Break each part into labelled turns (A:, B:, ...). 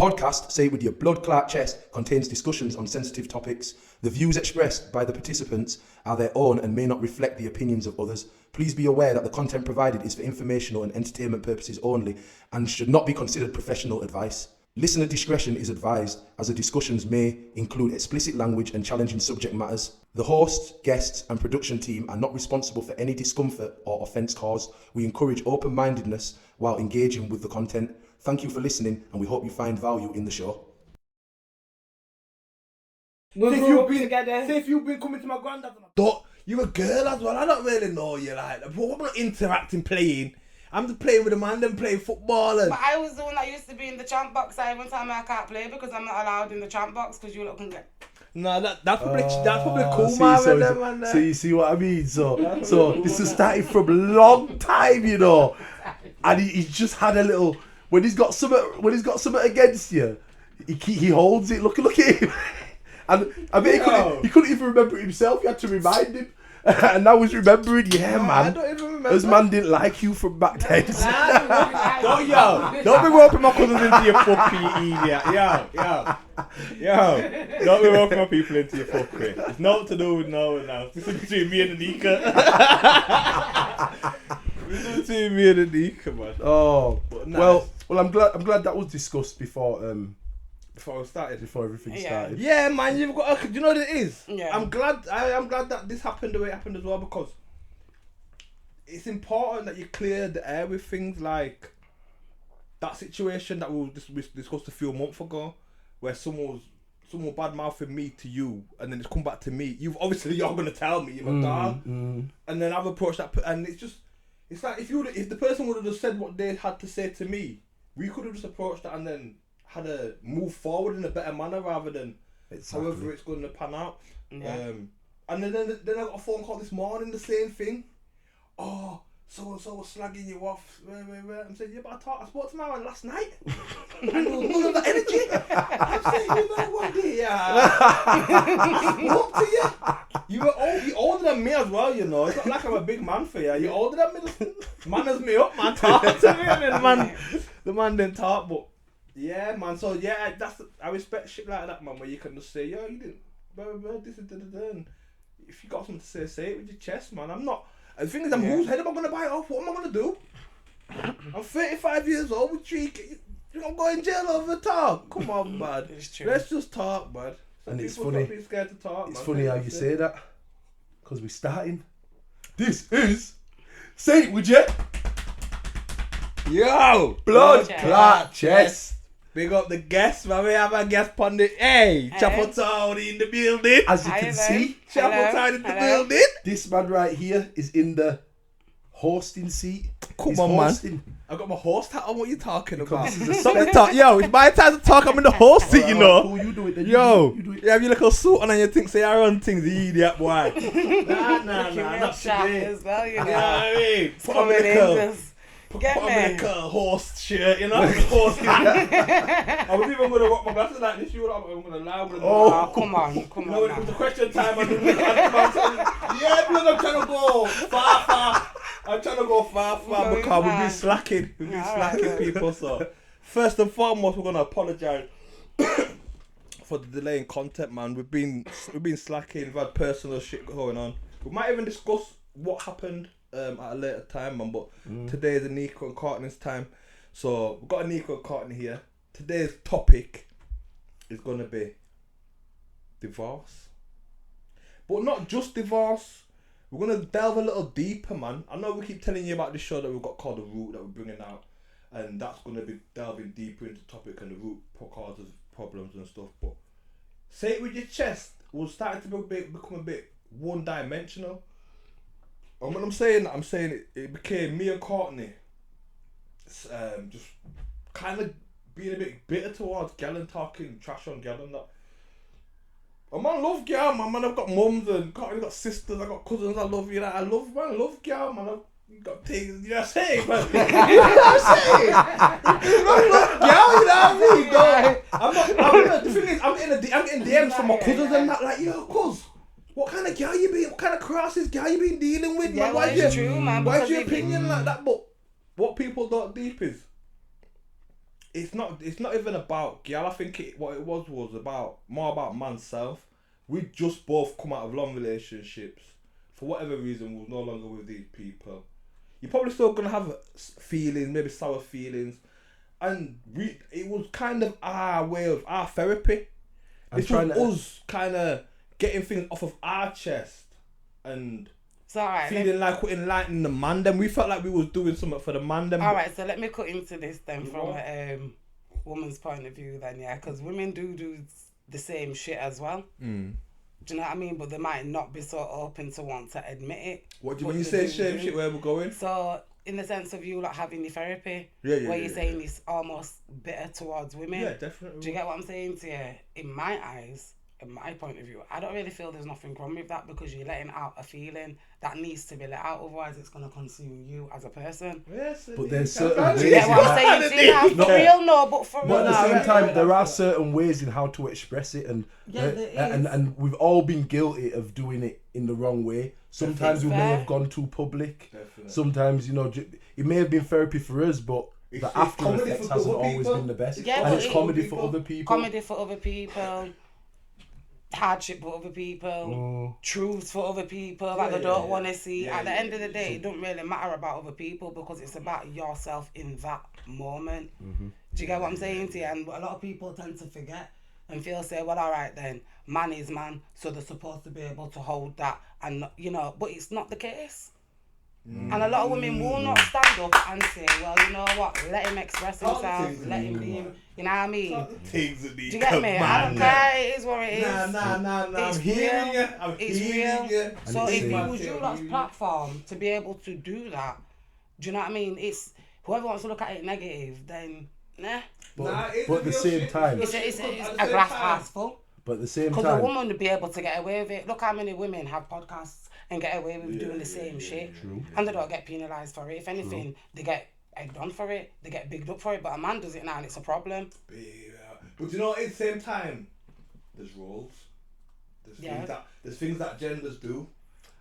A: podcast, Say It With Your Blood Clot Chest, contains discussions on sensitive topics. The views expressed by the participants are their own and may not reflect the opinions of others. Please be aware that the content provided is for informational and entertainment purposes only and should not be considered professional advice. Listener discretion is advised, as the discussions may include explicit language and challenging subject matters. The hosts, guests, and production team are not responsible for any discomfort or offence caused. We encourage open-mindedness while engaging with the content. Thank you for listening, and we hope you find value in the show.
B: Say if you've been coming to my granddad, you're a girl as well. I don't really know you like that. But I'm not interacting, playing. I'm just playing with a man, then playing football. And...
C: But I was the one that used to be in the champ box. I even tell me I can't play because I'm not allowed in the champ box because you look can get.
B: No, that's probably cool, man.
D: So you see what I mean? So this has started from a long time, you know. And he's just had a little. When he's got something against you, he holds it. Look at him. And I mean, he couldn't even remember it himself. You had to remind him. And now he's remembering, man.
B: I don't even remember.
D: This man didn't like you from back then.
B: Don't be roping my cousins into your fuck, you idiot. Yo. Don't be roping my people into your fuckery. It's not to do with no one else. This is between me and Anika. This is between me and Anika, man.
D: Oh, nice. Well, I'm glad that was discussed before everything started.
B: Yeah, man, you've got. Do you know what it is?
C: Yeah.
B: I'm glad that this happened the way it happened as well, because it's important that you clear the air with things like that situation that we discussed a few months ago, where someone bad mouthing me to you, and then it's come back to me. You're gonna tell me, you're a dog, and then I've approached that, and it's like if the person would have just said what they had to say to me, we could have just approached that and then had a move forward in a better manner rather than however it's going to pan out.
C: Yeah.
B: And then I got a phone call this morning, the same thing. Oh, so and so was slagging you off. Where? I'm saying, yeah, but I spoke to my man last night. And there was none of that energy. I'm saying, you know what, I spoke to you. You're older than me as well, you know. It's not like I'm a big man for you. You're older than me. Manners me up, man. Talk to me. And then the man didn't talk, but yeah, man. So yeah, I respect shit like that, man. Where you can just say, yo, you didn't, this is and if you got something to say it with your chest, man. I'm not. The thing is, whose head am I gonna bite off? What am I gonna do? I'm 35 years old with three. You're gonna go in jail over talk? Come on, man. Let's just talk, man.
D: And it's funny.
B: Be scared to talk,
D: it's
B: man.
D: funny how you say that, because we're starting. This is Say It With You.
B: Yo,
D: Blood Clot Chest.
B: Big up the guests, man. We have a guest pundit. Hey, Chapel Town in the building.
D: As you can see,
B: Chapel Town in the building.
D: This man right here is in the hosting seat.
B: Come on, man. I got my host hat on. What are you talking about?
D: Stop
B: the talk. Yo, it's my time to talk. I'm in the host seat, you know.
D: Cool, you do it then.
B: Yo,
D: you do it.
B: You have your little suit on and you think, say, I run things, you idiot boy. Nah, not today.
C: As well, you know.
B: You know what I mean? Put
C: Coming in, just
B: Put
C: get
B: on
C: me.
B: like a host shirt, you know? Host I was even going to rock my glasses like this. You I'm going to lie with
C: Come on,
B: you know, when it comes to question time, I'm yeah, blood, I'm trying to go far. I'm trying to go far because we've been slacking. We've been slacking, people. So, first and foremost, we're going to apologise for the delay in content, man. We've been slacking. We've had personal shit going on. We might even discuss what happened at a later time, man, but today is Anika and Courtney's time. So we've got Anika and Courtney here. Today's topic is going to be divorce. But not just divorce. We're going to delve a little deeper, man. I know we keep telling you about this show that we've got called The Root that we're bringing out. And that's going to be delving deeper into the topic and the root causes problems and stuff. But say it with your chest. We're starting to become a bit one-dimensional. And when I'm saying that, I'm saying it became me and Courtney just kind of being a bit bitter towards gal and talking trash on gal and that. And man, love gal, man. I've got mums and Courtney got sisters, I got cousins. I love you. Like, I love gal, man. I've got things. You know what I'm saying, man? You know what I'm saying? I love gal. You know what I mean? The thing is, I'm getting DMs from my cousins and that, like, yo, cuz. What kind of gal you been? What kind of crosses gal you been dealing with,
C: Yeah,
B: man?
C: why is your opinion
B: like that? But what people don't deep is it's not even about girl. I think what it was about more about man's self. We just both come out of long relationships. For whatever reason, we're no longer with these people. You're probably still gonna have feelings, maybe sour feelings, and it was kind of our way of our therapy. This was us kind of getting things off of our chest and feeling like we're enlightening the man. Then we felt like we was doing something for the man. Then
C: all right, so let me cut into this then from a woman's point of view then, yeah, because women do the same shit as well. Do you know what I mean? But they might not be so open to want to admit it.
B: What do you mean you say same shit? Where we're going?
C: So in the sense of you like having your therapy, where you're saying it's almost bitter towards women.
B: Yeah, definitely.
C: Do you get what I'm saying to you? In my eyes, in my point of view, I don't really feel there's nothing wrong with that because you're letting out a feeling that needs to be let out. Otherwise, it's going to consume you as a person.
B: Yes,
D: but there's certain ways.
C: Do you get what I'm saying to you? For real, no, but for real.
D: But at the same time, there are certain ways in how to express it, and and we've all been guilty of doing it in the wrong way. Sometimes we may have gone too public. Definitely. Sometimes, you know, it may have been therapy for us, but the after effects hasn't always been the best.
C: Yeah,
D: and it's comedy for other people.
C: Comedy for other people. Hardship for other people, truths for other people that they don't want to see. At the end of the day, it don't really matter about other people because it's about yourself in that moment. Do you get what I'm saying to you? And a lot of people tend to forget and feel say, well, all right then, man is man, so they're supposed to be able to hold that, and you know, but it's not the case. And a lot of women will not stand up and say, well, you know what, let him express himself, let him be him, you know what I mean? Do you get me? I don't care, it is what it is.
B: Nah,
C: it's
B: I'm hearing you.
C: It's real. So if it was you lot's platform to be able to do that, do you know what I mean? It's, whoever wants to look at it negative, then, nah.
D: But at the same time,
C: it's a glass half full.
D: But at the same time,
C: because a woman would be able to get away with it. Look how many women have podcasts and get away with doing the same shit.
D: True.
C: And they don't get penalised for it. If anything, they get egged on for it. They get bigged up for it. But a man does it now and it's a problem.
B: But you know, at the same time, there's roles. There's things that genders do.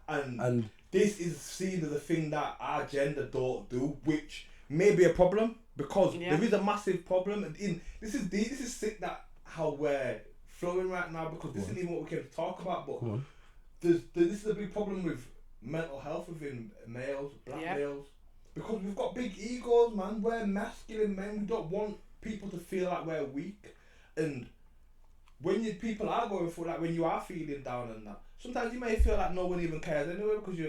B: And this is seen as a thing that our gender don't do, which may be a problem because there is a massive problem. And this is sick that how we're flowing right now because this isn't even what we came to talk about, but this is a big problem with mental health within males, black males, because we've got big egos, man. We're masculine men. We don't want people to feel like we're weak, and when people are going through, like when you are feeling down and that, sometimes you may feel like no one even cares anyway because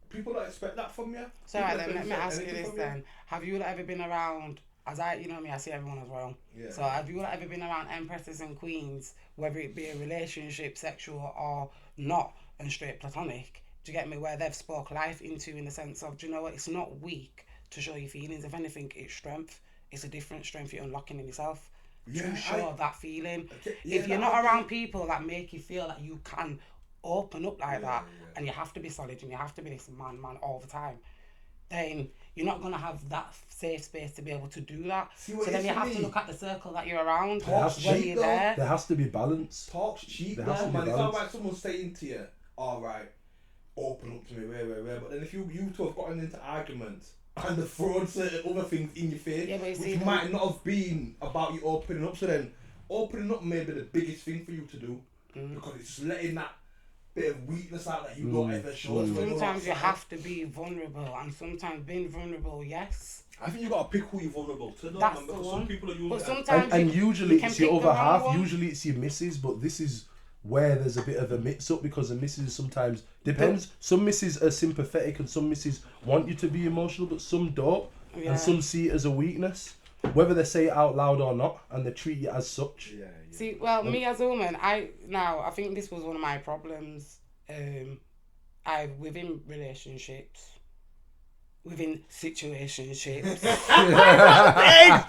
B: people don't expect that from you.
C: So right then, let me ask you this then: have you ever been around? As you know me, I see everyone as well. Yeah. So have you ever been around empresses and queens, whether it be a relationship, sexual or not, and straight platonic? Do you get me? Where they've spoke life into in the sense of, do you know what? It's not weak to show your feelings. If anything, it's strength. It's a different strength you're unlocking in yourself. To show that feeling. If you're not around people that make you feel that you can open up like that, and you have to be solid and you have to be this man all the time, then you're not going to have that safe space to be able to do that. So then you have to look at the circle that you're around.
D: There has to be balance.
B: Talk's cheap, man. It's not like someone saying to you, all right, open up to me, where. But then if you two have gotten into arguments and they've thrown certain other things in your face, which might not have been about you opening up, so then opening up may be the biggest thing for you to do because it's just letting that bit of weakness out that you don't ever show.
C: Sometimes you have to be vulnerable, and sometimes being vulnerable, yes.
B: I think you got to pick who you're vulnerable to.
C: That's the one.
B: Some people are using
C: but sometimes
D: and usually it's your other half. Usually it's your missus, but this is where there's a bit of a mix up because the missus sometimes depends. Some missus are sympathetic and some missus want you to be emotional, but some don't, and some see it as a weakness, whether they say it out loud or not, and they treat you as such.
C: See, well, me as a woman, I think this was one of my problems. Within relationships, within situationships.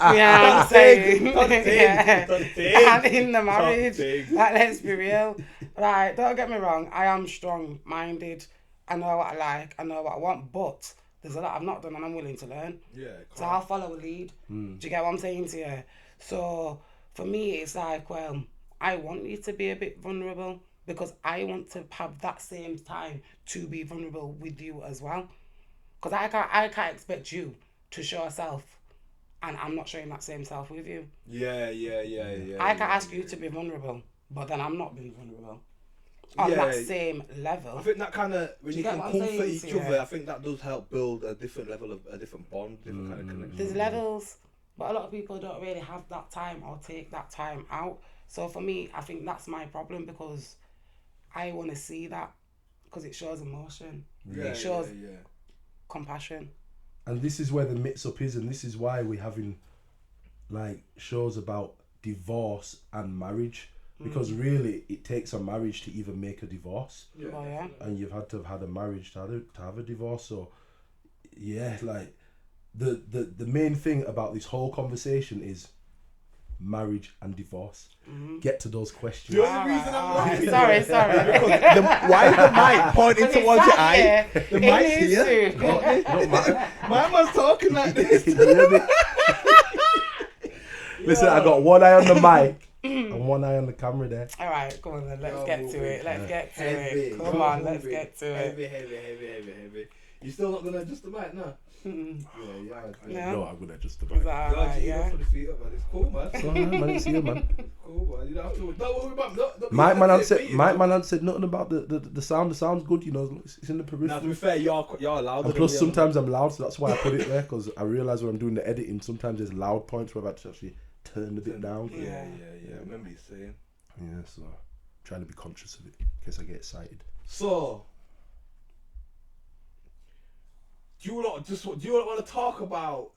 C: I'm saying. And in the marriage, like, let's be real. Right, don't get me wrong, I am strong-minded. I know what I like, I know what I want, but there's a lot I've not done and I'm willing to learn. So I'll follow a lead. Do you get what I'm saying to you? So for me, it's like, well, I want you to be a bit vulnerable because I want to have that same time to be vulnerable with you as well. Because I can't expect you to show yourself and I'm not showing that same self with you.
B: Yeah.
C: I can ask you to be vulnerable, but then I'm not being vulnerable on that same level.
B: I think that kind of, when
C: Do
B: you
C: you get
B: can
C: what I'm
B: comfort
C: saying
B: each
C: to you?
B: other, I think that does help build a different level of, a different bond, different kind of connection.
C: There's levels, but a lot of people don't really have that time or take that time out. So for me, I think that's my problem, because I want to see that, because it shows emotion. It shows compassion.
D: And this is where the mix-up is, and this is why we're having like shows about divorce and marriage, because really it takes a marriage to even make a divorce.
C: Oh, yeah.
D: And you've had to have had a marriage to have a divorce. So yeah, like the main thing about this whole conversation is marriage and divorce. Get to those questions.
B: The only reason I'm laughing.
C: Sorry.
B: Why is the mic pointing towards your eye? The mic's here.
C: Too.
B: My man's talking like this.
D: Can you hear me? Listen, I got one eye on the mic and one eye on the camera there.
C: All right, come on then. Let's get to it. Let's get to
B: Heavy.
C: it. Come on, let's get to it.
B: Heavy. You still not gonna adjust the mic now?
C: Yeah.
D: No, I'm gonna adjust the
C: Is
D: mic.
C: that all right? Yeah.
B: Put the feet up, man. It's cool, man.
D: It's alright, man. It's here, man.
B: Cool, man. You don't have to. Don't worry about it.
D: Mike man had said nothing about the sound. The sound's good, you know. It's in the peripheral.
B: Now, to be fair, you're loud.
D: And plus, sometimes I'm loud, so that's why I put it there, because I realise when I'm doing the editing, sometimes there's loud points where I've had to actually turn a bit down.
B: Yeah. I remember you saying.
D: Yeah, so I'm trying to be conscious of it in case I get excited.
B: So, do you want to talk about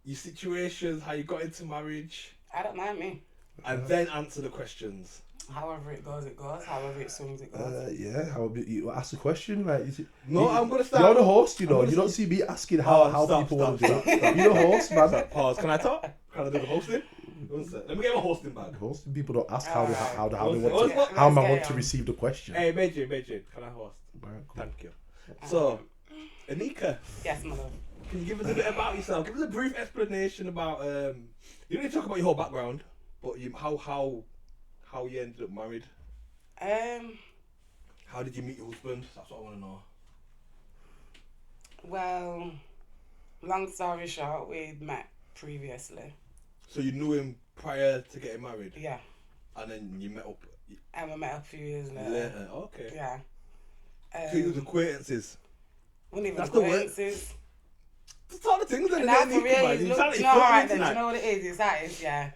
B: your situations, how you got into marriage,
C: I don't mind me.
B: and then answer the questions?
C: However it goes, it goes. However it swings, it goes.
D: Yeah, how about you ask a question? Like,
B: I'm gonna start.
D: You're the host, you know.
B: gonna
D: You don't see me asking how
B: stop,
D: people want to
B: stop.
D: do that. You're the host, man.
B: Pause. Can I talk? Can I do the hosting? One sec. Let me get my hosting bag.
D: Hosting people don't ask how they want
B: Let's
D: to how am I
C: get
D: want to
C: on.
D: receive the question.
B: Hey, Major, can I host?
D: Right, cool.
B: Thank you. So, Anika,
C: Yes, my love.
B: can you give us a bit about yourself? Give us a brief explanation about you don't need to talk about your whole background, but how you ended up married. How did you meet your husband? That's what I want to know.
C: Well, long story short, we'd met previously.
B: So you knew him prior to getting married,
C: Yeah.
B: and then you met up
C: And we met a few years later.
B: later. Okay.
C: Yeah.
B: So you was acquaintances.
C: Wasn't even
B: That's the word.
C: acquaintances.
B: Just all the things that
C: Nah, for real,
B: you
C: look,
B: sound
C: do
B: like
C: you know,
B: you're
C: alright
B: flirting
C: then, do you
B: tonight.
C: know what it is? It's that, it's, yeah.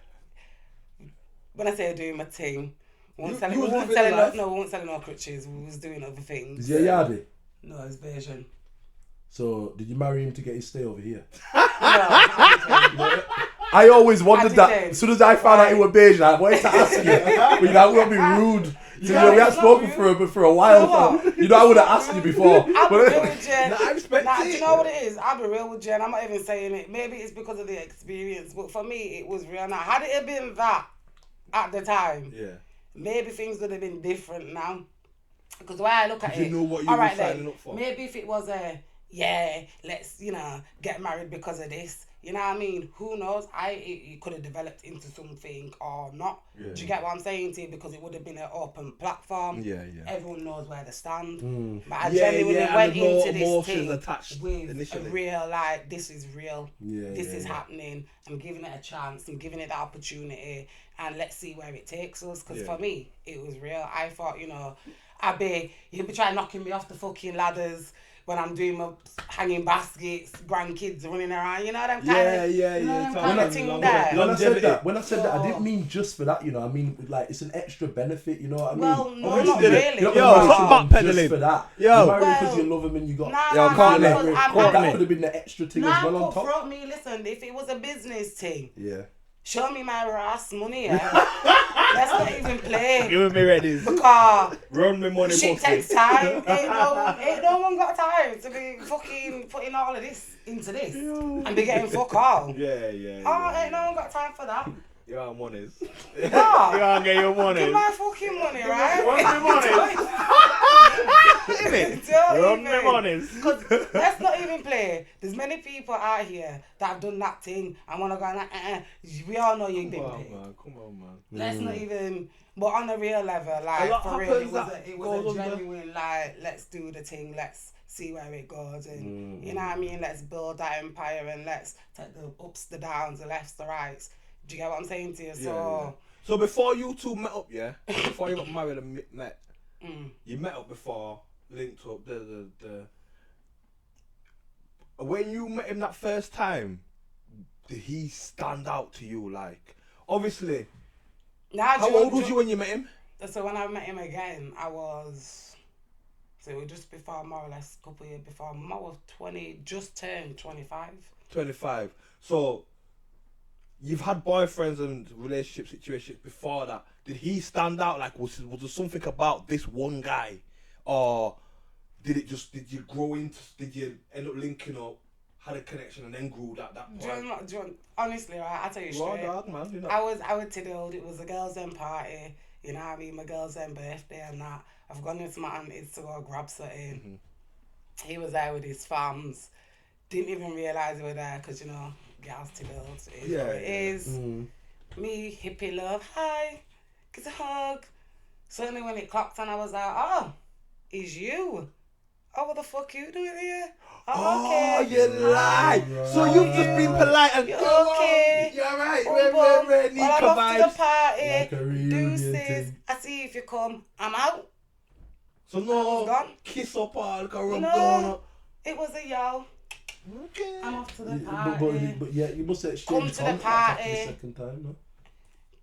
C: When I say doing my thing, we
B: You
C: weren't
B: was living
C: selling
B: life.
C: no, we weren't selling no crutches, we was doing other things.
D: Is he a yardie?
C: No, it's version.
D: So did you marry him to get his stay over here?
C: No,
D: I always wondered that.
C: Attitude.
D: As soon as I found out you were Beige, I wanted to ask you. But you know, I wouldn't be rude. We
C: No,
D: have
C: it's not
D: spoken
C: rude.
D: for a while.
C: You know what?
D: You know, I would have asked you before.
C: I'll be real with Jen.
B: Nah, I respect
C: Do
B: it.
C: you know what it is? I'll be real with Jen. I'm not even saying it. Maybe it's because of the experience, but for me, it was real. Now, had it been that at the time,
B: Yeah.
C: maybe things would have been different now. Because the way I look at
B: You
C: it,
B: know what you
C: all
B: were
C: right
B: signing
C: then,
B: up for.
C: maybe if it was let's get married because of this. You know what I mean? Who knows? It could have developed into something or not.
B: Yeah.
C: Do you get what I'm saying to you? Because it would have been an open platform.
B: Yeah.
C: Everyone knows where they stand.
D: Mm.
C: But I
B: Yeah,
C: genuinely
B: yeah, and
C: went
B: there's no
C: into this
B: emotions
C: thing
B: attached
C: with
B: initially.
C: a real, like, this is real. This is
D: Yeah.
C: happening. I'm giving it a chance. I'm giving it the opportunity. And let's see where it takes us. Because
B: Yeah.
C: for me, it was real. I thought, you'll be trying knocking me off the fucking ladders when I'm doing my hanging baskets, grandkids running around, you know them kind of,
B: Yeah.
C: them
B: Talking
C: kind
B: about
C: of thing
B: long-
C: there.
B: long-
D: When I said that, I didn't mean just for that. You know, I mean like it's an extra benefit. You know what I mean?
C: Well, no,
D: Obviously,
C: not
D: you're
C: really.
D: not
B: Yo,
D: married
B: stop
D: someone
B: backpedaling.
D: just for that.
B: Yo.
D: You're married because
C: Well,
D: you love him and you got.
C: Nah,
B: Yo, Courtney,
C: because
B: Courtney.
D: That could have been the extra thing as well on top.
C: cutthroat me. Listen, if it was a business thing,
D: Yeah.
C: show me my ass money, yeah. Let's not even play.
B: Give me ready.
C: Because
B: Run me money
C: shit
B: pussy.
C: takes time. Ain't no one got time to be fucking putting all of this into this and be getting fuck all.
B: Yeah.
C: Ain't no one got time for that.
B: You are monies. You
C: No.
B: can't get your money.
C: Give my fucking money, right?
B: Run me monies. Run me monies.
C: Because let's not even play. There's many people out here that have done that thing and want to go like, we all know you've been paid.
B: Come on, man.
C: Let's not even, but on a real level,
B: A
C: like
B: lot
C: for real,
B: happens
C: it was
B: that
C: a
B: goes under.
C: genuine, like, let's do the thing, let's see where it goes, and you know what I mean. Let's build that empire and let's take the ups, the downs, the lefts, the rights. Do you get what I'm saying to you? So,
B: so before you two met up, before you got married and met, you met up before, linked up. The when you met him that first time, did he stand out to you? Like, obviously, how old was you when you met him?
C: So when I met him again, I was, so it was just before, more or less, a couple of years before. I was 20, just turned 25.
B: 25. So, you've had boyfriends and relationship situations before that. Did he stand out? Like, was there something about this one guy? Or did you grow into, did you end up linking up, had a connection and then grew that point?
C: Honestly, right, I'll tell you straight.
B: Dog, man,
C: I was tiddled. It was a girls' end party. You know what I mean? My girl's end birthday and that. I've gone into my auntie's to go grab something. He was there with his fams. Didn't even realise they were there because, you know, girls tiddled. It is. Me, hippie love, hi, get a hug. Suddenly when it clocked and I was like, oh, it's you. Oh, what the fuck you doing here? Oh, okay.
B: Oh, you lie. So you've just been polite and
C: you're okay.
B: You're right.
C: Well, I'm off to the party.
D: Like a reunion
C: Deuces.
D: thing.
C: I see if you come. I'm out.
B: So no
C: gone.
B: kiss up or like a rub
C: No.
B: down up.
C: It was a yo.
B: Okay.
C: I'm off to the
D: Yeah,
C: party.
D: but yeah, you must
C: Come
D: exchange
C: to the
D: contacts after
C: party.
D: the second time, no?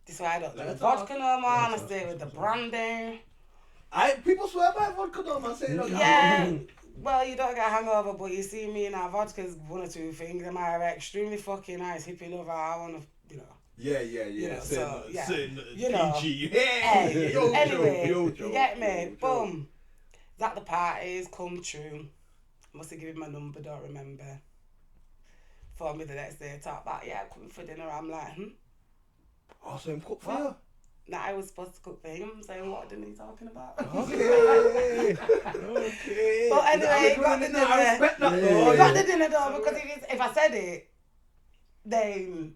C: This is why I don't do
B: Let's
C: vodka
B: talk.
C: no more. I stay with the branding.
B: People swear by vodka though, man. Say it.
C: Yeah. Well, you don't get hangover, but you see me now. Vodka's one or two things. Am I extremely fucking nice hippie lover? I want to, you know.
B: Yeah.
C: You know,
B: Saying,
C: so, yeah.
B: saying
C: You know.
B: PG.
C: Hey,
B: Yo,
C: anyway,
B: Joe,
C: you get me? Boom. That the parties come true. Must have given my number, don't remember. Phone me the next day, talk about, yeah, coming for dinner. I'm like,
B: Oh, so him cook for you?
C: Nah, I was supposed to cook for him. I'm saying, what didn't he talking about?
B: Okay.
C: But anyway, got the dinner.
B: I respect that
C: We
B: though.
C: got the dinner though, because if I said it, then,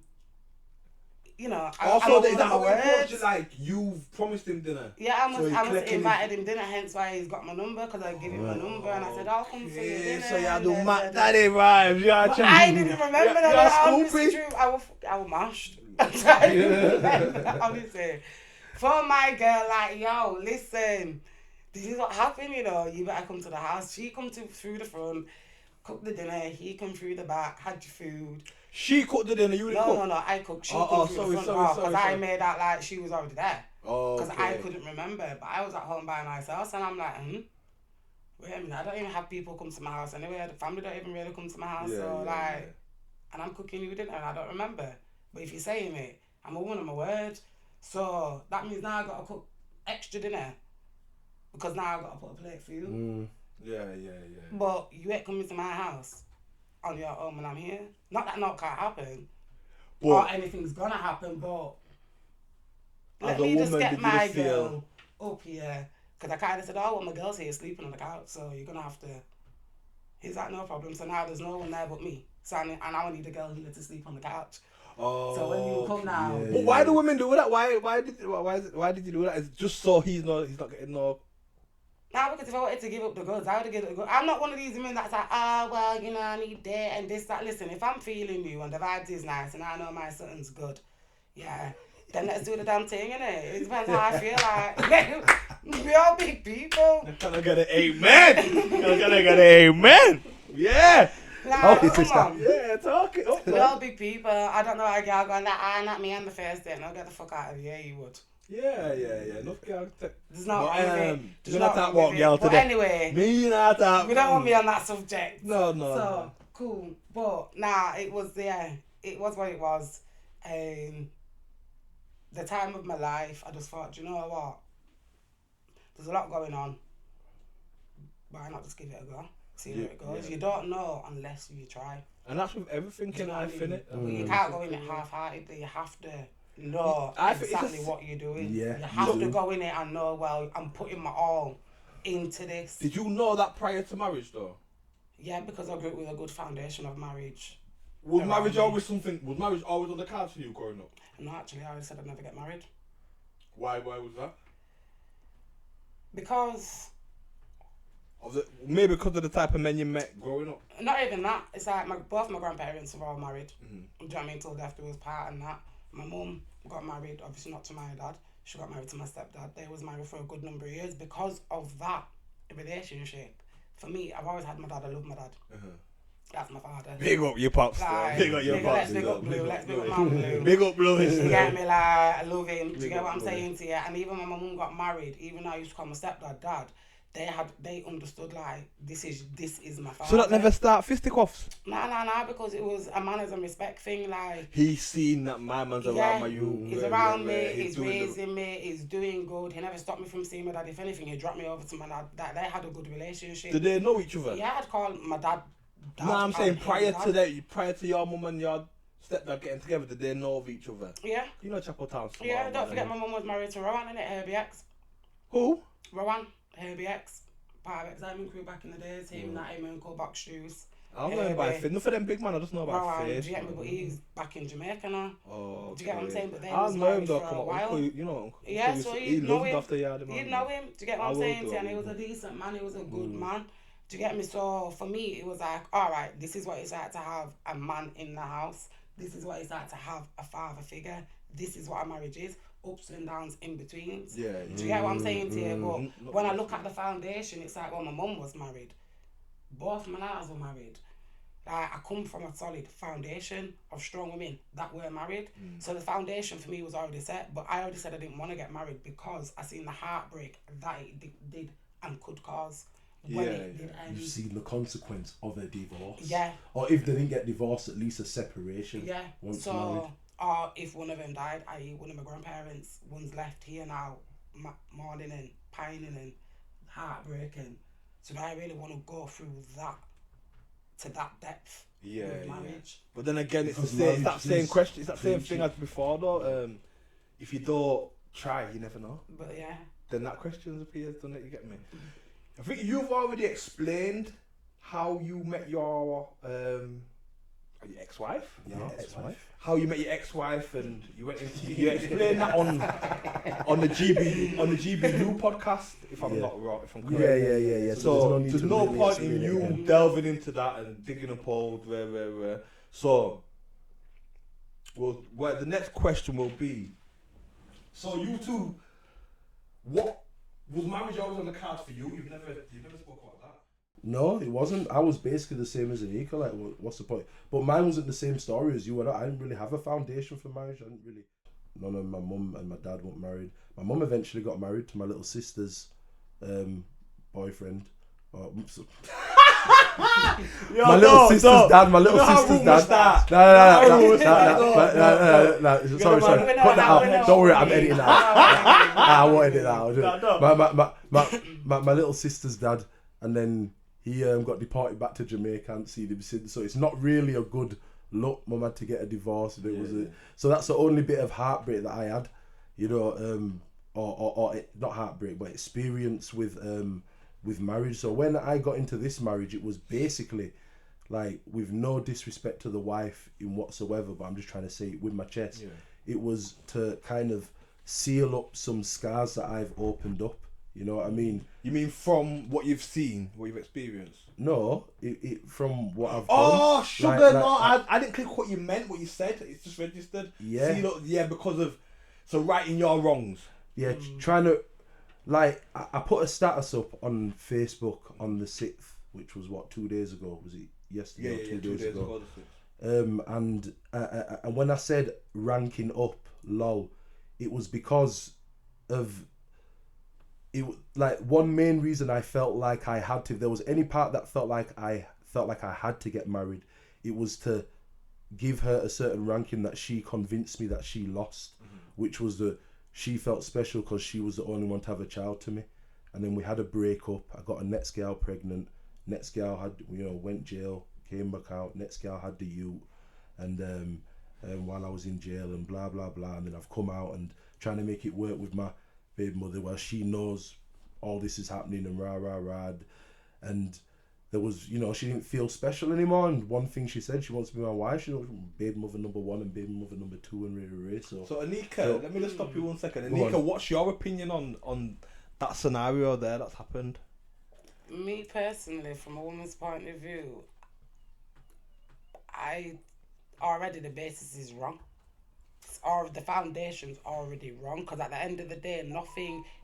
C: you know,
B: Also,
C: I'm
B: is that how
C: words.
B: he approached you? Like, you've promised him dinner?
C: Yeah, I
B: So he
C: must
B: clicking
C: invited him dinner, hence why he's got my number, because I give him my number and I said, I'll come for your dinner.
B: So you
C: and
B: do
C: then-
B: Mac Daddy vibes. You are
C: But I didn't remember that.
B: You're
C: Honestly,
B: stupid.
C: true. I was mashed. I didn't remember, honestly. For my girl, like, yo, listen, this is what happened, you know. You better come to the house. She come through the front, cook the dinner. He come through the back, had your food.
B: She cooked the dinner, you didn't cook?
C: No, I cooked. She
B: Oh,
C: come through the front
B: sorry,
C: because I made out like she was already there.
B: Oh,
C: Because I couldn't remember. But I was at home by myself and I'm like, wait a minute, I don't even have people come to my house anyway. The family don't even really come to my house. And I'm cooking you dinner and I don't remember. But if you're saying it, I'm a woman of my word. So that means now I got to cook extra dinner. Because now I got to put a plate for you.
B: Yeah.
C: But you ain't coming to my house on your own when I'm here. Not that not can't happen. Or anything's gonna happen, but let me just get my girl up here. Because I kind of said, oh, well, my girl's here sleeping on the couch, so you're going to have to... He's like, no problem. So now there's no one there but me. So and I need a girl here to sleep on the couch.
B: Oh.
C: So when you come now...
B: Yeah. But why do women do that? Why did you do that? It's just so he's not getting no...
C: Nah, because if I wanted to give up the goods, I would have given up the goods. I'm not one of these women that's like, well, you know, I need that and this, that. Listen, if I'm feeling you and the vibes is nice and I know my something's good, yeah, then let's do the damn thing, innit? It depends how I feel like. We all big people.
B: Can I get an amen? Can I get an amen? Yeah.
C: Like, come on.
B: Yeah, talk it up.
C: We all big people. I don't know how y'all going like, not me on the first day. No, get the fuck out of here, you would.
B: Yeah. Enough girl.
C: There's not wrong with it.
B: You're not that one girl today.
C: But anyway,
B: me not that.
C: we don't want me on that subject.
B: No.
C: So, cool. But, nah, it was what it was. The time of my life, I just thought, you know what? There's a lot going on. Why not just give it a go? See where it goes. You don't know unless you try.
B: And that's with everything in life, innit?
C: But you can't go in it half-heartedly. You have to know exactly what you're doing.
D: Yeah,
C: you have to go in it and know, well, I'm putting my all into this.
B: Did you know that prior to marriage, though?
C: Yeah, because I grew up with a good foundation of marriage.
B: Was marriage always on the cards for you growing up?
C: No, actually, I always said I'd never get married.
B: Why was that?
C: Because
B: Maybe because of the type of men you met growing up.
C: Not even that. It's like both my grandparents were all married. Do you know what I mean? Till death do us part and that. My mum got married, obviously not to my dad. She got married to my stepdad. They was married for a good number of years. Because of that relationship, for me, I've always had my dad. I love my dad. That's my father.
B: Big up your pops.
C: Like,
B: Big up your pops.
C: Let's big up Blue. Let's big up Mum Blue.
B: Big up Blue.
C: You get me? Like, I love him. Do you get what I'm saying to you? And even when my mum got married, even though I used to call my stepdad dad, they understood like this is my father.
B: So that never start fisticuffs?
C: Nah, because it was a manners and respect thing. Like,
B: he's seen that my man's around my you.
C: He's around me, he's raising me, he's doing good. He never stopped me from seeing my dad. If anything, he dropped me over to my dad. They had a good relationship.
B: Did they know each other?
C: Yeah, I'd call my dad.
B: No, I'm saying prior to your mum and your stepdad getting together, did they know of each other?
C: Yeah.
B: You know Chapel Town.
C: Yeah, don't forget my mum was married to Rowan, innit? Herbie X.
B: Who?
C: Rowan, Herbie X. Part of Excitement Crew back in the days. Him, Naim, and Uncle Box Shoes.
B: I don't know about Finn. Not for them big man, I just know about
C: Rowan,
B: Face.
C: do you get me? But he's back in Jamaica now.
B: Oh,
C: do you get what I'm saying? But they
B: I
C: was
B: know him
C: married
B: though.
C: for
B: Come
C: a
B: on,
C: while.
B: Uncle, you know Uncle.
C: Yeah, so
B: he
C: know
B: loved
C: him.
B: after you had him.
C: You'd know him. Do you get what I'm saying? And he was a decent man. He was a good man. Do you get me? So for me, it was like, all right, this is what it's like to have a man in the house. This is what it's like to have a father figure. This is what a marriage is. Ups and downs in betweens.
B: Yeah.
C: Do you get what I'm saying to you? But when I look at the foundation, it's like, well, my mum was married. Both my nanas were married. Like, I come from a solid foundation of strong women that were married. So the foundation for me was already set. But I already said I didn't want to get married because I seen the heartbreak that it did and could cause. When it did end.
D: You've seen the consequence of a divorce.
C: Yeah.
D: Or if they didn't get divorced, at least a separation.
C: Yeah.
D: Once
C: so,
D: married.
C: or if one of them died, i.e. one of my grandparents, one's left here now, mourning and pining and heartbreaking. So do I really want to go through that to that depth with marriage?
B: But then again, it's that same question. It's that same thing as before though. If you don't try, you never know.
C: But yeah.
B: Then that question appears, doesn't it? You get me? I think you've already explained how you met your ex-wife.
D: Yeah, ex-wife.
B: How you met your ex-wife, and you went into you explained that on the GBU podcast. If I'm not wrong, if I'm correct.
D: Yeah.
B: So there's no point in you delving into that and digging a hole. Where. So, well, the next question will be. So you two, what was marriage always on the cards for you? You've never spoke about that.
D: No, it wasn't. I was basically the same as Anika. Like, what's the point? But mine wasn't the same story as you. I didn't really have a foundation for marriage. None of my mum and my dad weren't married. My mum eventually got married to my little sister's boyfriend. My little sister's dad. No. Sorry. Put that out. Don't worry, I'm editing that out. I won't edit that out. My little sister's dad, and then he got deported back to Jamaica. I hadn't seen him since, so it's not really a good look. Mum had to get a divorce, and so that's the only bit of heartbreak that I had, or not heartbreak, but experience with marriage. So when I got into this marriage, it was basically like, with no disrespect to the wife in whatsoever, but I'm just trying to say it with my chest. Yeah. It was to kind of seal up some scars that I've opened up. You know what I mean?
B: You mean from what you've seen, what you've experienced?
D: No, it from what I've done.
B: Oh, sugar! I didn't click what you meant, what you said. It's just registered.
D: Yeah.
B: Seal up, because of righting your wrongs.
D: Yeah, trying to, like, I put a status up on Facebook on the 6th, which was 2 days ago. Was it yesterday or 2 days ago? And when I said ranking up, lol, it was because of it. Like, one main reason I felt like I had to, if there was any part that felt like I had to get married, it was to give her a certain ranking that she convinced me that she lost, which was she felt special because she was the only one to have a child to me. And then we had a breakup. I got a next girl pregnant. Next girl had, went jail, came back out. Next girl had the youth. And while I was in jail and blah, blah, blah. And then I've come out and trying to make it work with my baby mother. Well, she knows all this is happening and rah, rah, rah. And there was, she didn't feel special anymore. And one thing she said, she wants to be my wife. She knows baby mother number 1 and baby mother number 2 and rah. So
B: Anika, let me just stop you 1 second. Anika, what's your opinion on that scenario there that's happened?
C: Me personally, from a woman's point of view, the basis is wrong. Or the foundation's already wrong, because at the end of the day,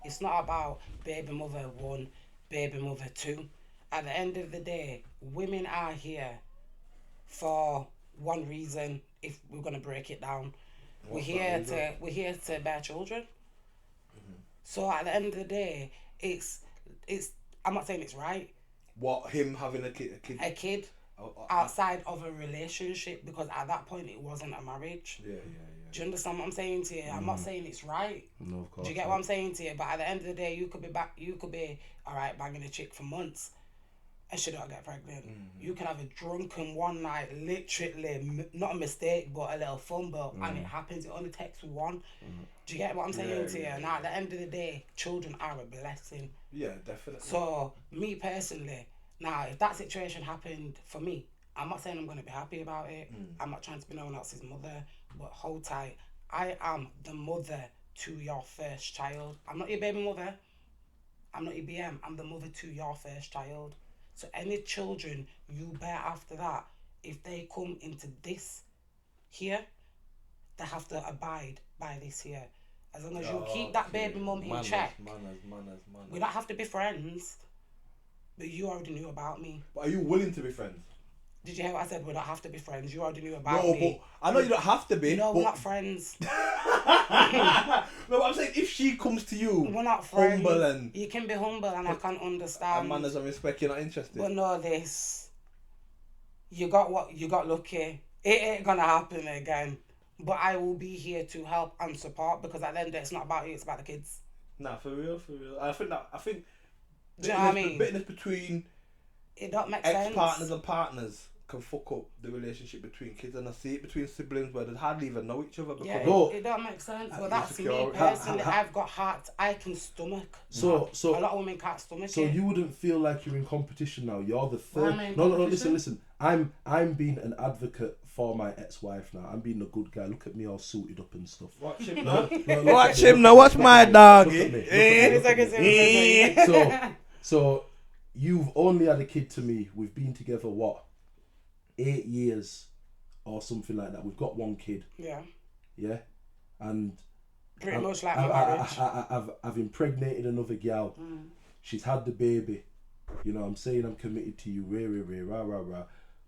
C: it's not about baby mother 1, baby mother 2. At the end of the day, women are here for one reason. If we're gonna break it down, we're here to bear children. So at the end of the day, it's I'm not saying it's right.
B: What, him having a kid?
C: A kid outside of a relationship, because at that point it wasn't a marriage.
B: Yeah.
C: Do you understand what I'm saying to you? I'm not saying it's right.
D: No, of course.
C: Do you get what I'm saying to you? But at the end of the day, you could be alright banging a chick for months and she don't get pregnant. You can have a drunken one night, literally, not a mistake, but a little fumble, and it happens. It only takes one. Do you get what I'm saying to you? Now, at the end of the day, children are a blessing.
B: Yeah, definitely.
C: So, me personally, now, if that situation happened for me, I'm not saying I'm going to be happy about it. I'm not trying to be no one else's mother, but hold tight. I am the mother to your first child. I'm not your baby mother. I'm not your BM. I'm the mother to your first child. So any children you bear after that, if they come into this here, they have to abide by this here. As long as you keep that baby mum in check.
B: Manners.
C: We don't have to be friends, but you already knew about me.
B: But are you willing to be friends?
C: Did you hear what I said? We don't have to be friends. You already knew about
B: No,
C: me.
B: but I know you don't have to be.
C: No, we're not friends.
B: No, but I'm saying if she comes to you,
C: We're not friends.
B: humble and
C: You can be humble and I can understand.
B: manners and respect, you're not interested.
C: But know this. You got lucky. It ain't gonna happen again. But I will be here to help and support, because at the end of the day, it's not about you, it's about the kids.
B: Nah, for real. I think
C: Do you know what I mean?
B: bitterness between
C: It don't make sense.
B: ex-partners and partners can fuck up the relationship between kids, and I see it between siblings where they hardly even know each other.
C: Yeah,
B: Because
C: it don't make sense. Well, that's me
B: insecure.
C: personally. I've got heart. I can stomach.
D: So
C: A lot of women can't stomach
D: So
C: it.
D: you wouldn't feel like you're in competition now. You're the third.
C: Am I in
D: No.
C: competition?
D: Listen. I'm being an advocate for my ex-wife now. I'm being a good guy. Look at me, all suited up and stuff.
B: watch him
D: No,
B: now.
D: no,
B: Watch him now. Watch my dog.
D: Look at me. Look at me. So you've only had a kid to me. We've been together 8 years or something like that. We've got one kid. Yeah, and
C: pretty much like my marriage.
D: I've impregnated another gal. She's had the baby. You know, I'm saying I'm committed to you, rah.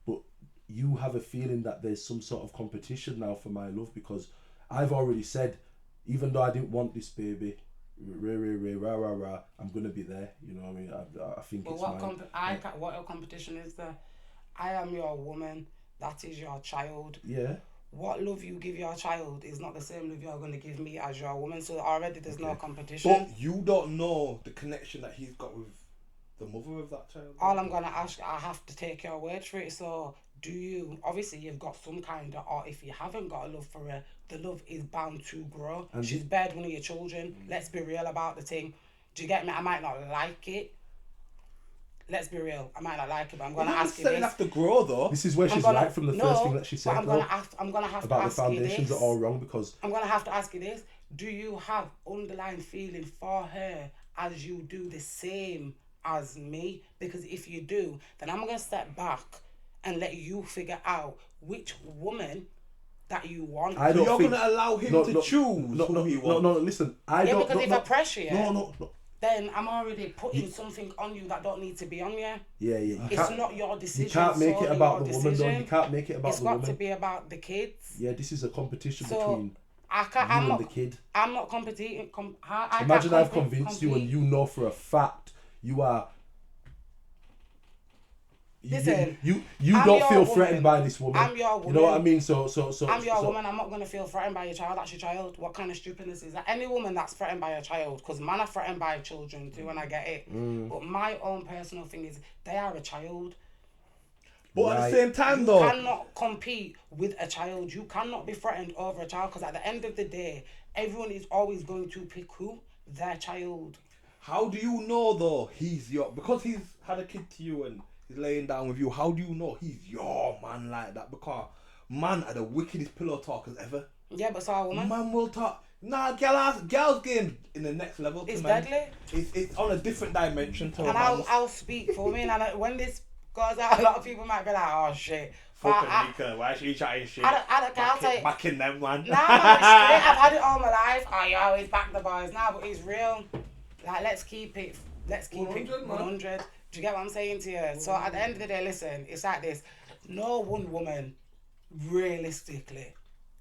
D: But you have a feeling that there's some sort of competition now for my love, because I've already said, even though I didn't want this baby, rah, I'm gonna be there. You know what I mean? I think
C: But
D: it's
C: what competition is there? I am your woman. That is your child.
D: Yeah.
C: What love you give your child is not the same love you're going to give me as your woman. So already there's no competition.
B: But you don't know the connection that he's got with the mother of that child.
C: All I'm going to ask, I have to take your word for it. So do you, obviously you've got some kind of, or if you haven't got a love for her, the love is bound to grow. And she's bared one of your children. Let's be real about the thing. Do you get me? I might not like it. Let's be real. I might not like it, but I'm going to ask you this.
B: Have to grow though.
D: This is where she's right from the first thing that she said.
C: I'm going to have to
D: about
C: ask
D: the
C: you
D: foundations
C: this.
D: are all wrong, because
C: I'm going to have to ask you this. Do you have underlying feeling for her as you do the same as me? Because if you do, then I'm going to step back and let you figure out which woman that you want.
B: So you're going to allow him to choose who he wants?
D: No, listen.
C: Because if I pressure you,
D: no.
C: then I'm already putting something on you that don't need to be on you.
D: Yeah.
C: It's not your decision.
D: You can't make it about the woman, though. You can't make it about the woman.
C: It's got to be about the kids.
D: Yeah, this is a competition between
C: I'm
D: you
C: not,
D: and the kid.
C: I'm not competing.
D: Imagine I've convinced you and you know for a fact you are...
C: Listen,
D: you don't feel threatened by this woman.
C: I'm your woman.
D: You know what I mean? So
C: I'm your woman. I'm not going to feel threatened by your child. That's your child. What kind of stupidness is that? Any woman that's threatened by a child, because man are threatened by children too, and I get it. But my own personal thing is they are a child.
B: But at the same time, though,
C: you cannot compete with a child. You cannot be threatened over a child, because at the end of the day, everyone is always going to pick who? Their child.
B: How do you know though because he's had a kid to you and he's laying down with you? How do you know he's your man like that? Because man are the wickedest pillow talkers ever.
C: Yeah, but so a woman.
B: Man will talk. Nah, girls game in the next level.
C: It's
B: to men.
C: deadly.
B: It's on a different dimension to
C: And I'll speak for me. And when this goes out, a lot of people might be like, "Oh shit."
B: Fuck Anika, why is she chatting shit?
C: I don't care. I'll tell you.
B: Back in them, man.
C: Nah, man, straight. I've had it all my life. Oh, you always back the boys. Nah, but it's real. Like, let's keep it
B: 100,
C: 100. Do you get what I'm saying to you? So at the end of the day, listen, it's like this. No one woman, realistically,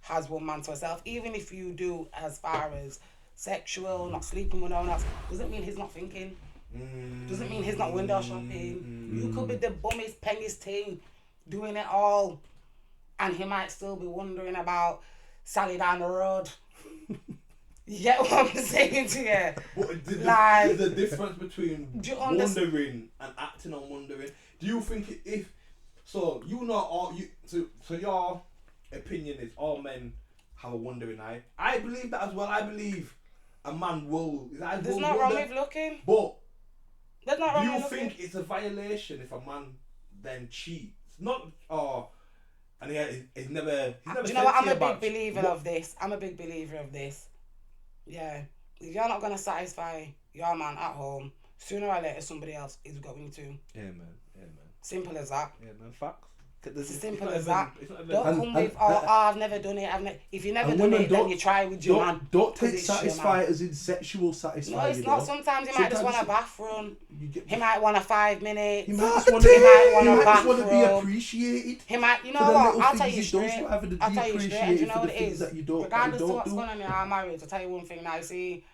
C: has one man to herself. Even if you do as far as sexual, not sleeping with no one else, doesn't mean he's not thinking. Doesn't mean he's not window shopping. You could be the bummest, pengiest thing, doing it all, and he might still be wondering about Sally down the road. You get what I'm saying to you?
B: But
C: Like,
B: the difference between
C: do you
B: wondering and acting on wondering. Do you think if so? You know all you so your opinion is all men have a wondering eye. I believe that as well. I believe a man will.
C: There's not wrong with looking.
B: But
C: There's not wrong
B: do you
C: with looking.
B: think it's a violation if a man then cheats? Not and he's never.
C: Do you know what? I'm a big believer of this. Yeah, if you're not gonna satisfy your man at home, sooner or later somebody else is going to.
B: Yeah, man.
C: Simple as that.
B: Yeah, man. Facts.
C: It's as simple as that. Don't
B: Don't
C: come with, I've never done it. If you never done it, then you try with your man.
D: Don't
C: 'cause
D: take
C: it's your
D: satisfy
C: man.
D: as in sexual satisfy.
C: No, it's
D: you
C: not.
D: know?
C: Sometimes he might just want a bathroom. He might want a 5 minutes.
D: He might
C: He might want a
D: just want to be
C: bathroom.
D: appreciated.
C: He might, you know
D: For the
C: what?
D: little
C: I'll tell
D: things
C: you
D: he does,
C: straight.
D: whatever the
C: I'll tell you straight. And do you know
D: for
C: what
D: the
C: it
D: things
C: is?
D: that you don't-
C: Regardless
D: that
C: of
D: you
C: what's
D: don't
C: going on in our marriage, I'll tell you one thing now. See,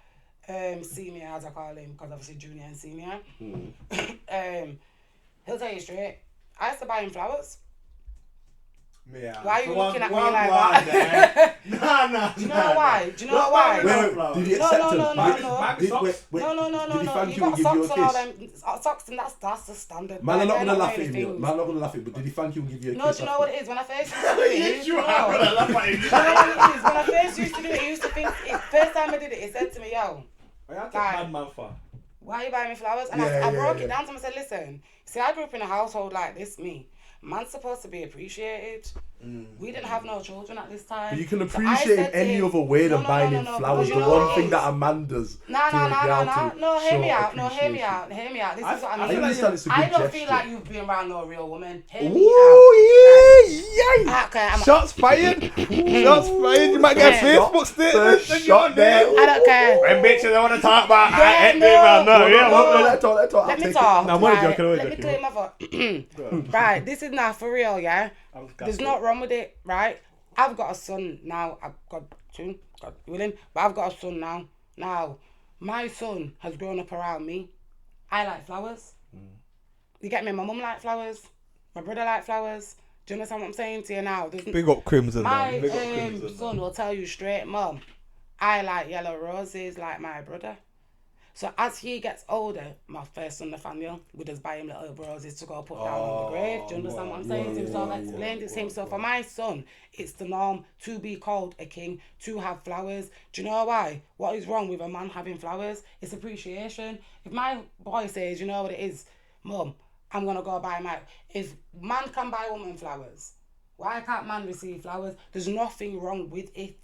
C: senior, as I call him, because obviously junior and senior. He'll tell you straight. I used to buy him flowers.
B: Yeah.
C: Why are you looking at me like that?
B: Nah.
C: Do you know why? Do you know why?
D: Wait, did he
C: No,
D: accept
C: no,
D: them?
C: no, no, no.
D: Wait. Did he thank
C: You
D: you and
C: got
D: give
C: socks
D: you a
C: and all
D: kiss?
C: them. Socks and that's the standard.
D: Man, I'm not
C: They're
D: gonna laugh at
C: really
D: him. You know.
C: things.
D: Man, I'm not gonna laugh at him. But did he thank you and give you a
C: No,
D: kiss?
C: do you know what it is? When I first used to do it,
B: Yes, you are gonna laugh at him.
C: Do you know what it is? When I first used to do it, he used to think. First time I did it, he said to me, "Yo,
B: I have to bad man for.
C: why are you buying me flowers?" And I broke it down to him. I said, "Listen, see, I grew up in a household like this. Man's supposed to be appreciated. We didn't have no children at this time.
D: But you can
C: So I
D: appreciate
C: said
D: him any
C: to him,
D: other way than
C: no,
D: buying
C: no,
D: him
C: no,
D: flowers.
C: because
D: The
C: you know
D: one
C: what
D: thing
C: it
D: that
C: is.
D: a man does.
C: No,
D: to a girl
C: no, hear me
D: show
C: out. No, hear me
D: appreciation.
C: out. This is what I
B: I
C: mean.
B: feel like
D: understand it's a good
C: I don't
D: gesture.
C: feel like you've been around no real woman. Hear me
B: Ooh, yeah.
C: out. Okay,
B: Shots fired. Shots fired. You might get a
C: Yeah.
B: Facebook statement.
D: First shot there.
C: I don't care.
B: When bitches don't want to talk about
C: Yeah,
B: it,
C: no.
D: Let talk. I'll
C: Let me
D: take
C: talk.
B: No, I'm only
C: right?
B: joking, I'm only
C: Let me
B: joking.
C: clear my vote. Right, this is now for real, yeah? There's not wrong with it, right? I've got a son now. I've got two, God willing, but I've got a son now. Now, my son has grown up around me. I like flowers. You get me? My mum like flowers. My brother like flowers. Do you understand what I'm saying to you now?
B: Big up Crimson.
C: My son will tell you straight, Mum, I like yellow roses like my brother. So as he gets older, my first son Nathaniel, we just buy him little roses to go put down on the grave. Do you understand what I'm saying to him? So I've explained it to him. So for my son, it's the norm to be called a king, to have flowers. Do you know why? What is wrong with a man having flowers? It's appreciation. If my boy says, you know what it is, Mum, I'm going to go buy my... If man can buy woman flowers, why can't man receive flowers? There's nothing wrong with it.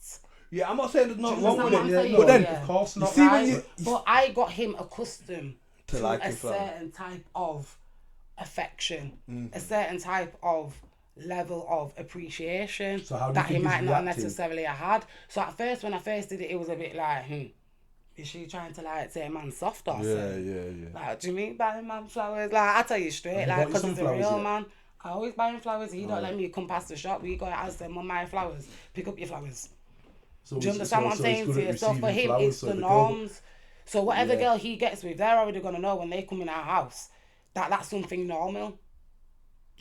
B: Yeah, I'm not saying there's nothing wrong with
C: what I'm
B: it.
C: saying?
B: But then,
C: Yeah.
D: Of course not.
B: see when you...
C: But I got him accustomed to
B: liking
C: a
B: flowers.
C: certain type of affection, a certain type of level of appreciation
D: So how do you
C: that he
D: think he's
C: might not
D: reacting?
C: necessarily have had. So at first, when I first did it, it was a bit like, is she trying to like say man soft or something? Like, do you mean buying man flowers? Like, I tell you straight,
D: Have you
C: like,
D: got
C: because
D: you
C: he's a
D: some
C: real
D: flowers yet?
C: man. I always buy him flowers. He don't let me come past the shop. We go out and say, Mum, my flowers. Pick up your flowers.
D: So
C: Do you understand what I'm saying to you? So for him, it's the norms. So whatever girl he gets with, they're already going to know when they come in our house that that's something normal.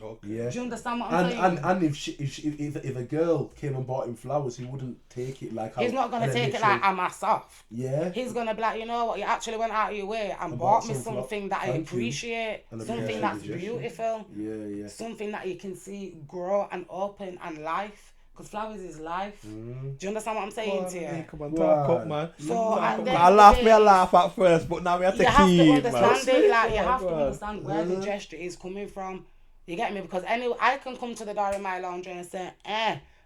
B: Okay.
D: Yeah.
C: Do you understand what I'm saying?
D: And if a girl came and bought him flowers, he wouldn't take it like.
C: He's not going to take it like I'm ass off.
D: Yeah.
C: He's going to be like, you know what, you actually went out of your way and bought me something that I
D: Thank you.
C: appreciate,
D: And
C: something that's
D: appreciate the
C: beautiful,
D: Yeah.
C: something that you can see grow and open and life. Because flowers is life. Do you understand what I'm saying to you?
B: Come on, talk up, man.
C: So, and then
B: I laugh at first, but now we have to
C: you have to
B: keep,
C: understand
B: man.
C: it, like you have to understand where the gesture is coming from. You get me? Because anyway, I can come to the door in my laundry and say,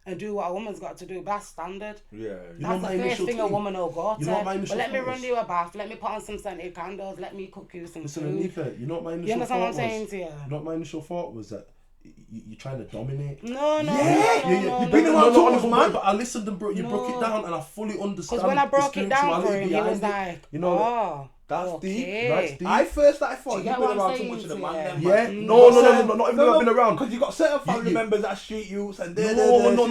C: and do what a woman's got to do. That's standard.
B: Yeah.
C: That's the first thing a woman will go to.
D: You know what my initial
C: But let me
D: thought
C: run
D: was?
C: you a bath. Let me put on some scented candles. Let me cook you some
D: Listen,
C: food.
D: Anika, you know what my initial
C: You understand what I'm
D: thought was?
C: saying to you?
D: You know what my initial thought was that you're trying to dominate.
C: No, no,
B: Yeah,
C: no,
B: yeah,
C: no,
B: you
C: no,
B: bring
C: no.
B: him out to us,
D: but-
B: man.
D: But I listened and you broke it
C: No.
D: down, and I fully understand.
C: Because when I
D: the
C: broke it down for
D: spirituality
C: him, he was
D: behind it.
C: like,
D: You know,
C: oh,
B: That's
C: okay.
D: That's deep.
B: I first started
C: Do
B: thought
C: you
B: you've
C: get
B: been
C: what I'm
B: around too
C: saying
B: much of the
C: to
B: man.
C: you?
B: Them,
D: Yeah,
B: man.
D: no, not even I've been around.
B: Because you got certain family
D: You-
B: members that street youths and
D: No,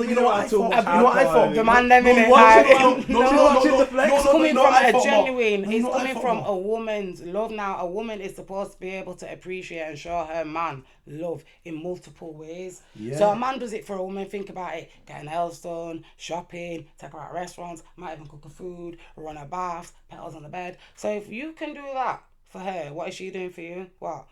D: you know what I thought?
C: You know what I thought? The man them in it. It's coming from a genuine. It's coming from a woman's love. Now, a woman is supposed to be able to appreciate and show her man love in multiple ways.
D: Yeah.
C: So a man does it for a woman. Think about it: getting nails done, shopping, take her out to restaurants, might even cook her food, run her baths, petals on the bed. So if you can do that for her, what is she doing for you? What?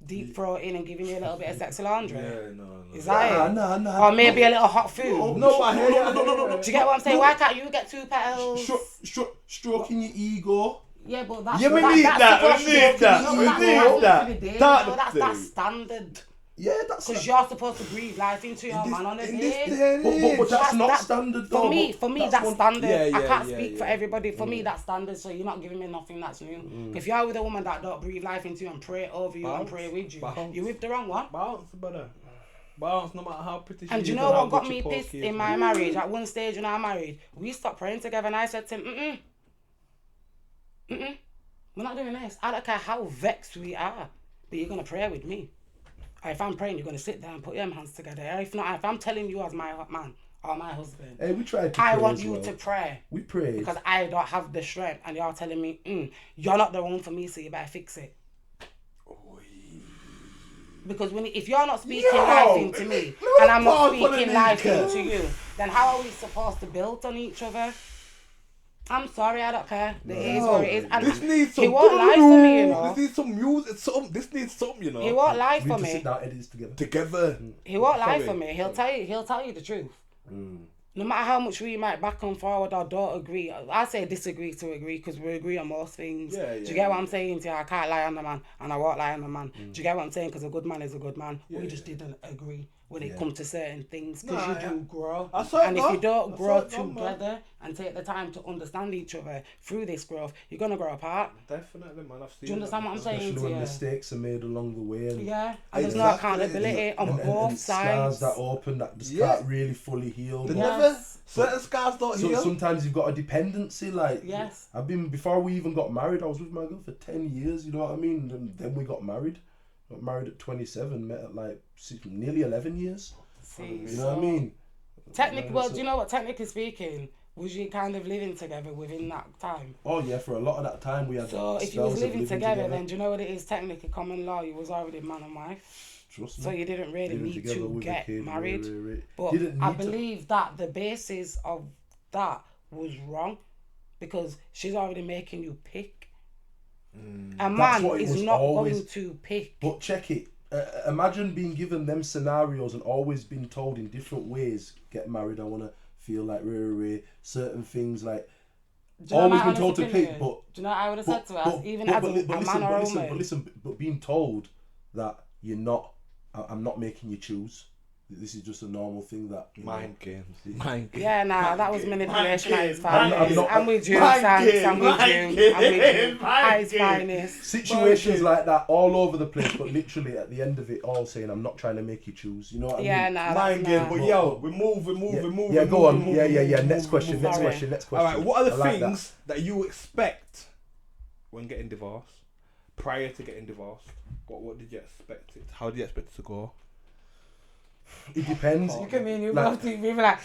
C: Deep throating and giving you a little bit of sexy laundry?
B: Yeah, no.
C: Is that it?
D: Nah.
C: Or maybe a little hot food?
B: No, I hear you.
D: No.
C: Do you get what I'm saying? Why can't you get 2 petals?
D: Stroking your ego.
C: Yeah, but that's
B: Yeah, we
C: that's
B: need that,
C: supposed
B: we
C: to be-
B: need that,
C: no,
B: we
C: that's
B: need
C: supposed
B: that.
C: to be there,
B: That
C: you know,
B: thing.
C: that's standard.
D: Yeah, that's
C: Because you're supposed to breathe life into your man on a
B: in this
C: day.
B: day and age.
D: But that's not
C: That-
D: standard though.
C: For me, that's
D: one-
C: standard.
B: Yeah,
C: I can't
B: yeah,
C: speak for
B: yeah.
C: everybody. For me, that's standard. So you're not giving me nothing that's new. If you're with a woman that don't breathe life into you and pray over you and
B: Bounce,
C: pray with you,
B: bounce.
C: you're with the wrong one.
B: Bounce, brother. Bounce, no matter how pretty she
C: And
B: is.
C: do you know
B: how
C: what got
B: good
C: me
B: your pork
C: pissed
B: is.
C: in my marriage? At one stage when I married, we stopped praying together, and I said to him, we're not doing this. I don't care how vexed we are, but you're gonna pray with me. Or if I'm praying, you're gonna sit there and put your hands together. Or if not, if I'm telling you as my man or my husband,
D: Hey, we tried to
C: I
D: pray
C: want
D: as
C: you
D: well.
C: to pray.
D: We prayed.
C: Because I don't have the strength, and you're telling me, you're not the one for me, so you better fix it. Because if you're not speaking life into me, and I'm not speaking life into you, then how are we supposed to build on each other? I'm sorry, I don't care. It is what it is. And
B: This needs some.
C: he won't lie for me, you know.
B: This needs some music. This needs some, you know.
C: He won't lie
D: We
C: for
D: need to sit
C: me.
D: down, edit this together.
B: Together.
C: He won't lie
B: Sorry.
C: for me. He'll tell you the truth. No matter how much we might back and forward or don't agree, I say disagree to agree because we agree on most things.
B: Yeah,
C: Do you
B: yeah,
C: get what I'm saying to you? I can't lie on the man and I won't lie on the man. Do you get what I'm saying? Because a good man is a good man. We just didn't agree when it comes to certain things because you do grow.
B: I saw it
C: And if
B: go.
C: you don't
B: I
C: grow
B: saw it go, man.
C: together and take the time to understand each other through this growth, you're going to grow apart.
B: Definitely, man. I've seen.
C: Do you understand what I'm saying
D: Especially
C: to
D: when
C: you?
D: mistakes are made along the way. And
C: Yeah, and there's no accountability on both
D: and
C: sides.
D: scars that open that just
B: Yeah.
D: can't really fully heal.
B: They
D: But-
B: never. Certain scars don't
D: So
B: heal.
D: sometimes you've got a dependency. Like
C: Yes.
D: I've been before we even got married. I was with my girl for 10 years. You know what I mean? And then we got married. Got married at 27. Met at like nearly 11 years.
C: See,
D: You know what I mean?
C: Well, do you know what? Technically speaking, was you kind of living together within that time?
D: Oh yeah, for a lot of that time we had.
C: So if you
D: spells
C: was
D: of
C: living together, then do you know what it is? Technically, common law, you was already man and wife.
D: Trust me.
C: So you didn't really
D: Living
C: need
D: together
C: to
D: with a
C: get
D: kid,
C: married.
D: right.
C: But
D: Didn't
C: I
D: need to.
C: believe that the basis of that was wrong because she's already making you pick. A man
D: what it
C: is
D: was
C: not
D: always.
C: going to pick.
D: But check it. Imagine being given them scenarios and always being told in different ways. Get married. I want to feel like certain things like.
C: Do you know
D: Always
C: my
D: been told to
C: honest
D: pick,
C: opinion?
D: but
C: Do you know what I would have said to her? Even as a man or a woman.
D: But being told that you're not, I'm not making you choose. This is just a normal thing that
B: Mind games. Mind games.
C: Yeah, nah, that was manipulation at its
B: Mind
C: finest.
D: games.
C: I'm with you,
B: Mind
C: Sam.
B: games.
C: I'm with
B: Mind
C: you. I'm with
B: games.
C: you. At its
B: Mind
C: finest.
D: Situations like that all over the place, but literally at the end of it all saying, I'm not trying to make you choose. You know what I
C: Yeah,
D: mean?
C: nah.
B: Mind
C: that's
B: games.
C: nah.
B: But yo, we move.
D: Yeah, go on.
B: move,
D: Yeah.
B: move,
D: Next
B: move,
D: question.
B: move.
D: Next
C: Sorry.
D: question. Next
B: All
D: question.
B: right. What are the
D: I like that.
B: things that you expect when getting divorced? Prior to getting divorced, what did you expect it? How did you expect it to go?
D: It depends.
C: Look at me and you
D: Like-
C: both think me like,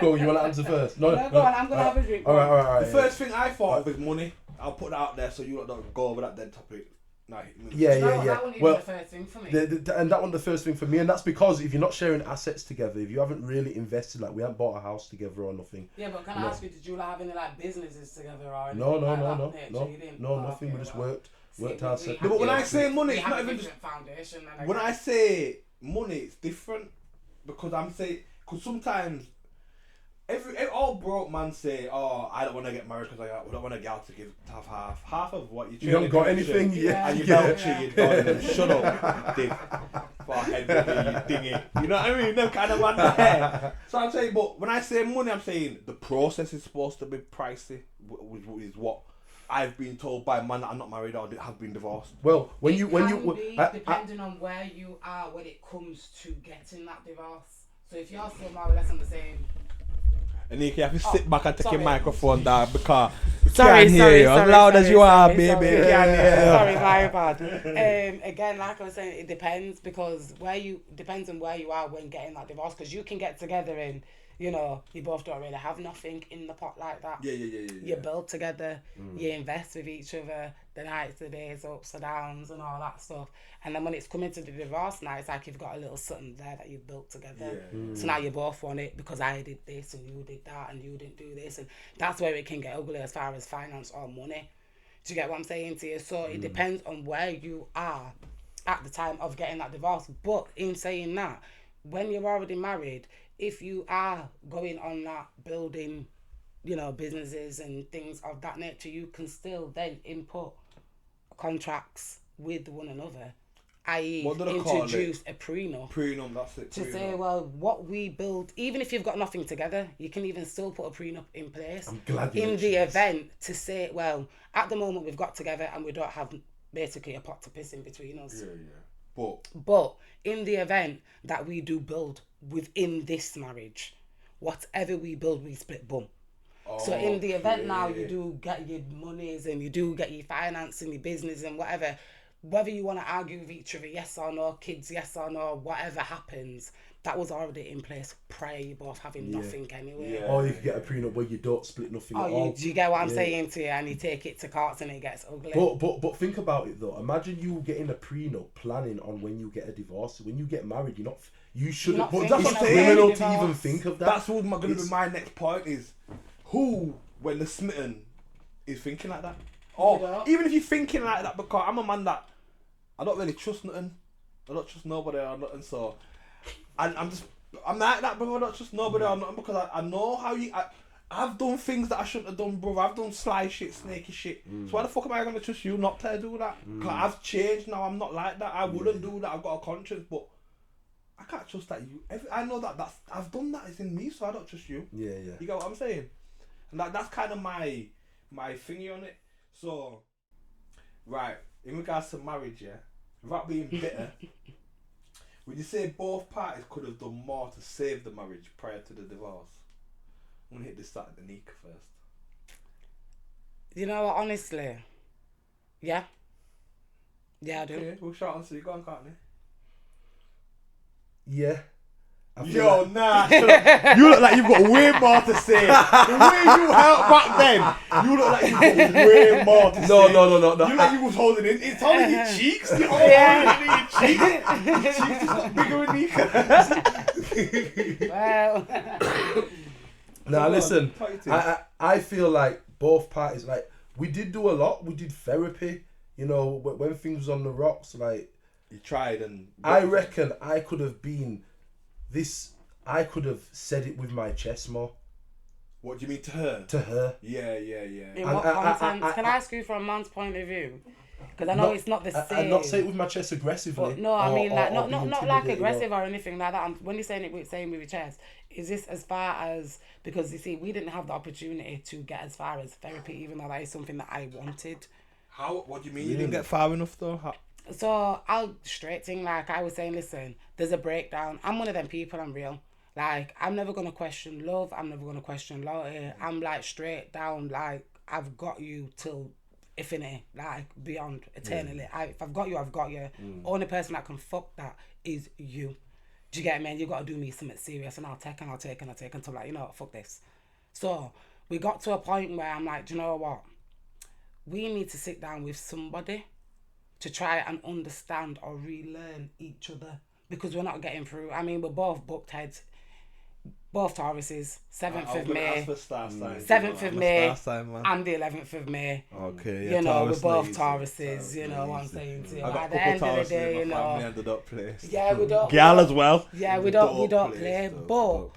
D: Go, you want to answer first? No,
C: no, go on, I'm going to have a drink.
D: All right.
B: The first thing I thought of is money. I'll put that out there so you don't go over that dead topic. No,
D: Yeah.
C: That wouldn't even
D: Well,
C: be the first thing for me.
D: and that one the first thing for me, and that's because if you're not sharing assets together, if you haven't really invested, like we haven't bought a house together or nothing.
C: Yeah, but can I ask you, did you have any like businesses together or anything
D: No,
C: like that nature? You didn't? Oh,
D: nothing.
C: okay,
D: We just
C: well,
D: worked
C: see,
D: hard.
C: we
B: No, but when
C: have-
B: I say money,
C: we
B: it's
C: have
B: not
C: a
B: even just.
C: different foundation. And
B: When I say money, it's different because because sometimes all broke man say, oh, I don't want to get married because I don't want a gal to have half of what
D: You haven't got anything. Yeah.
B: And you
C: Yeah.
B: belt cheated on them. Shut up, Div. for head you dingy. You know what I mean? Them kind of man there. So I'm saying, but when I say money, I'm saying the process is supposed to be pricey, is what I've been told by man that I'm not married or have been divorced.
D: Well,
C: depending on where you are when it comes to getting that divorce. So if you're still more or less on the same.
B: Anika, you have to sit back and take your microphone down because
C: Sorry,
B: as loud as you are, baby.
C: Sorry, my bad. Again, like I was saying, it depends because depends on where you are when getting that divorce. Because you can get together and you both don't really have nothing in the pot like that.
B: Yeah.
C: You build together, you invest with each other, the nights, the days, ups and downs, and all that stuff. And then when it's coming to the divorce now, it's like you've got a little something there that you've built together. Yeah. So now you both want it because I did this and you did that and you didn't do this. And that's where it can get ugly as far as finance or money. Do you get what I'm saying to you? So it depends on where you are at the time of getting that divorce. But in saying that, when you're already married, if you are going on that building, businesses and things of that nature, you can still then input contracts with one another, i.e. introduce a prenup.
B: Prenup, that's it.
C: To say, well, what we build, even if you've got nothing together, you can even still put a prenup in place.
D: I'm glad you
C: in the event to say, well, at the moment we've got together and we don't have basically a pot to piss in between us.
B: Yeah.
C: But in the event that we do build within this marriage, whatever we build, we split bum. So in the event now you do get your monies and you do get your finance and your business and whatever, whether you want to argue with each other, yes or no, kids, yes or no, whatever happens, that was already in place prior you both having nothing anyway.
D: Yeah. Or you could get a prenup where you don't split nothing at all.
C: Do you get what I'm saying to you? And you take it to courts and it gets ugly.
D: But think about it though. Imagine you getting a prenup planning on when you get a divorce. When you get married, you shouldn't. But that's criminal to even think of that.
B: That's what's going to be my next point is who, when the smitten, is thinking like that. Or even if you're thinking like that, because I'm a man that I don't really trust nothing. I don't trust nobody or nothing. So I'm like that, bro. I don't trust nobody or nothing because I know how I've done things that I shouldn't have done, bro. I've done sly shit, snaky shit. So why the fuck am I gonna trust you not to do that? Cause I've changed now. I'm not like that. I wouldn't do that. I've got a conscience, but I can't trust that you. I know that's I've done that. It's in me, so I don't trust you.
D: Yeah.
B: You get what I'm saying? And that's kind of my thingy on it. So, right, in regards to marriage, without being bitter, would you say both parties could have done more to save the marriage prior to the divorce? I'm gonna hit this start at Anika first.
C: You know what, honestly, yeah, I do.
B: Okay, we'll shout answer. You go on, Courtney.
D: Yeah.
B: Yo, nah. You look like you've got way more to say. The way you held back then, you look like you've got way more to say.
D: No.
B: You look like you was holding it. It's holding your cheeks. You're holding it in your cheeks. Your cheeks is not bigger than Anika.
C: Well.
D: Now listen, I feel like both parties, like, we did do a lot. We did therapy, when things was on the rocks, like.
B: You tried and...
D: I reckon I could have been... I could have said it with my chest more.
B: What do you mean to her?
D: To her.
B: Yeah.
C: In what context? Can I ask you from a man's point of view? Because I know it's not the same.
D: I'm not saying it with my chest aggressively.
C: But no, I mean not like aggressive or anything like that. When you're saying it with your chest, is this as far as, because you see, we didn't have the opportunity to get as far as therapy, even though that is something that I wanted.
B: How? What do you mean you didn't get far enough though? How?
C: So I'll straight thing, like I was saying, listen, there's a breakdown. I'm one of them people, I'm real. Like, I'm never going to question love. I'm never going to question loyalty. I'm like straight down, like, I've got you till infinity, like beyond eternally. If I've got you, I've got you. Only person that can fuck that is you. Do you get me? You got to do me something serious and I'll take until like, fuck this. So we got to a point where I'm like, do you know what? We need to sit down with somebody to try and understand or relearn each other because we're not getting through. I mean, we're both bucked heads, both Tauruses, 7th of May, 7th of May, and the 11th of May.
B: Okay,
C: yeah. We're both Tauruses, you know what I'm saying to you. At the end of the day,
B: ended up play.
C: Yeah, we don't.
B: Gal as well.
C: Yeah, we don't play, but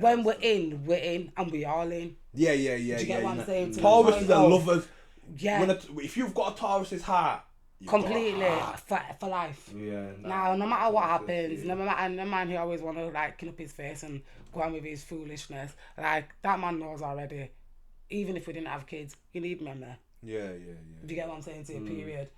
C: when we're in, and we all in.
B: Yeah.
C: Do you get what I'm saying?
B: Tauruses are lovers. Yeah. If you've got a Taurus's heart,
C: completely for life.
B: Yeah.
C: Now, no matter what happens, no matter the man who always want to like clean up his face and go on with his foolishness, like that man knows already. Even if we didn't have kids, you need me, man.
B: Yeah.
C: Do you get what I'm saying to you? Period.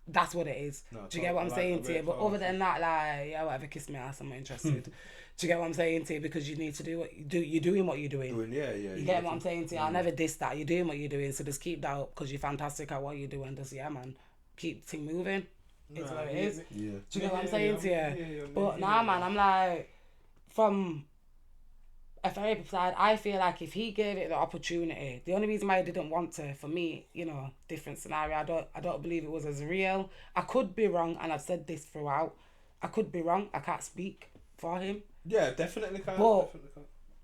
C: That's what it is.
B: No,
C: do you get what I'm saying to you? But other than that, like, yeah, whatever, kiss me ass, I'm not interested. Do you get what I'm saying to you? Because you need to do what you do. You're doing what you're doing. You get what I'm saying to you? I'll never diss that. You're doing what you're doing, so just keep that up because you're fantastic at what you do and just, yeah, man, keep thing moving. It's what it is.
D: Yeah.
C: Do you get what I'm saying to you? But nah, man, I'm like, from a therapy side, I feel like if he gave it the opportunity, the only reason why I didn't want to, for me, you know, different scenario, I don't believe it was as real. I could be wrong, and I've said this throughout. I could be wrong. I can't speak for him.
B: Yeah, definitely can't.
C: But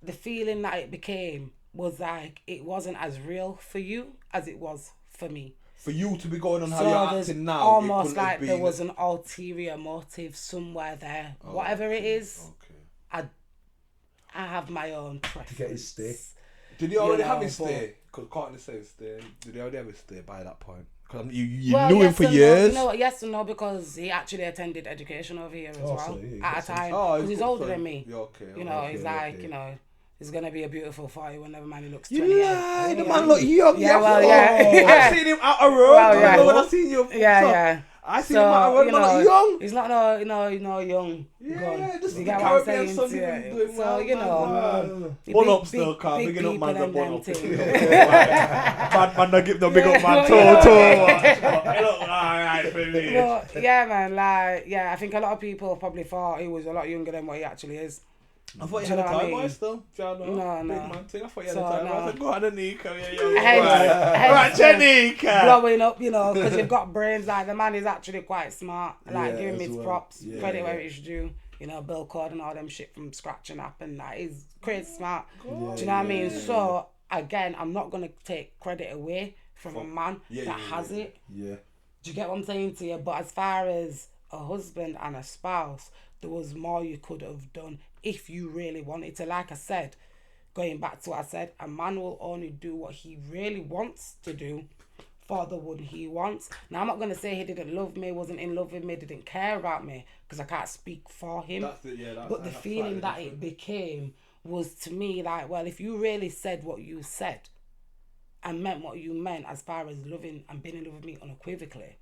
C: the feeling that it became was like it wasn't as real for you as it was for me.
B: For you to be going on how
C: So
B: you're
C: there's
B: acting now,
C: almost like there was an ulterior motive somewhere there. Whatever it is, I have my own preference.
D: To get his stay.
B: Did he already have his stay? Because Courtney says stay. Did he already have his stay by that point? Because you knew him for years.
C: You know what? Yes and no, because he actually attended education over here as well
D: so yeah,
C: at a time. Because he's older than me. You know, he's like, you know, he's gonna be a beautiful 40 when never man he looks 28.
B: Yeah, the man look young.
C: Yeah, well, yeah.
B: I've seen him out of road.
C: Well, yeah.
B: When I seen you.
C: Yeah.
B: I seen him out of road.
C: You
B: Man
C: know,
B: look young.
C: He's not no young.
B: Yeah, just
C: you
B: the
C: get what I'm
B: Caribbean
C: saying
B: son
C: to
B: doing
C: you.
B: well,
C: So you know,
B: Bun up still, car.
C: big
B: Bigging up
C: people
B: man,
C: and
B: bun
C: them
B: up.
C: things.
B: Bad man, don't give no big up man. Look, alright for me.
C: But yeah, man, like I think a lot of people probably thought he was a lot younger than what he actually is.
B: I thought you
C: Do
B: had a
C: know what I
B: time
C: mean?
B: boy still.
C: No.
B: Big man thing. I thought you had a
C: So,
B: time.
C: no.
B: I said, go on, Anika.
C: Hence,
B: Anika.
C: blowing up, you know, because you've got brains. Like the man is actually quite smart. Like
D: Yeah,
C: give him
D: as
C: his
D: well.
C: props,
D: Yeah,
C: credit
D: yeah.
C: where it's due. You know, Bill code and all them shit from scratching up, and like he's crazy smart.
D: Yeah,
C: Do you know what I mean? So again, I'm not gonna take credit away from a man that has it.
D: Yeah.
C: Do you get what I'm saying to you? But as far as a husband and a spouse, there was more you could have done if you really wanted to. Like I said, going back to what I said, a man will only do what he really wants to do for the one he wants. Now, I'm not going to say he didn't love me, wasn't in love with me, didn't care about me, because I can't speak for him. But the feeling that it became was to me like, well, if you really said what you said and meant what you meant as far as loving and being in love with me unequivocally,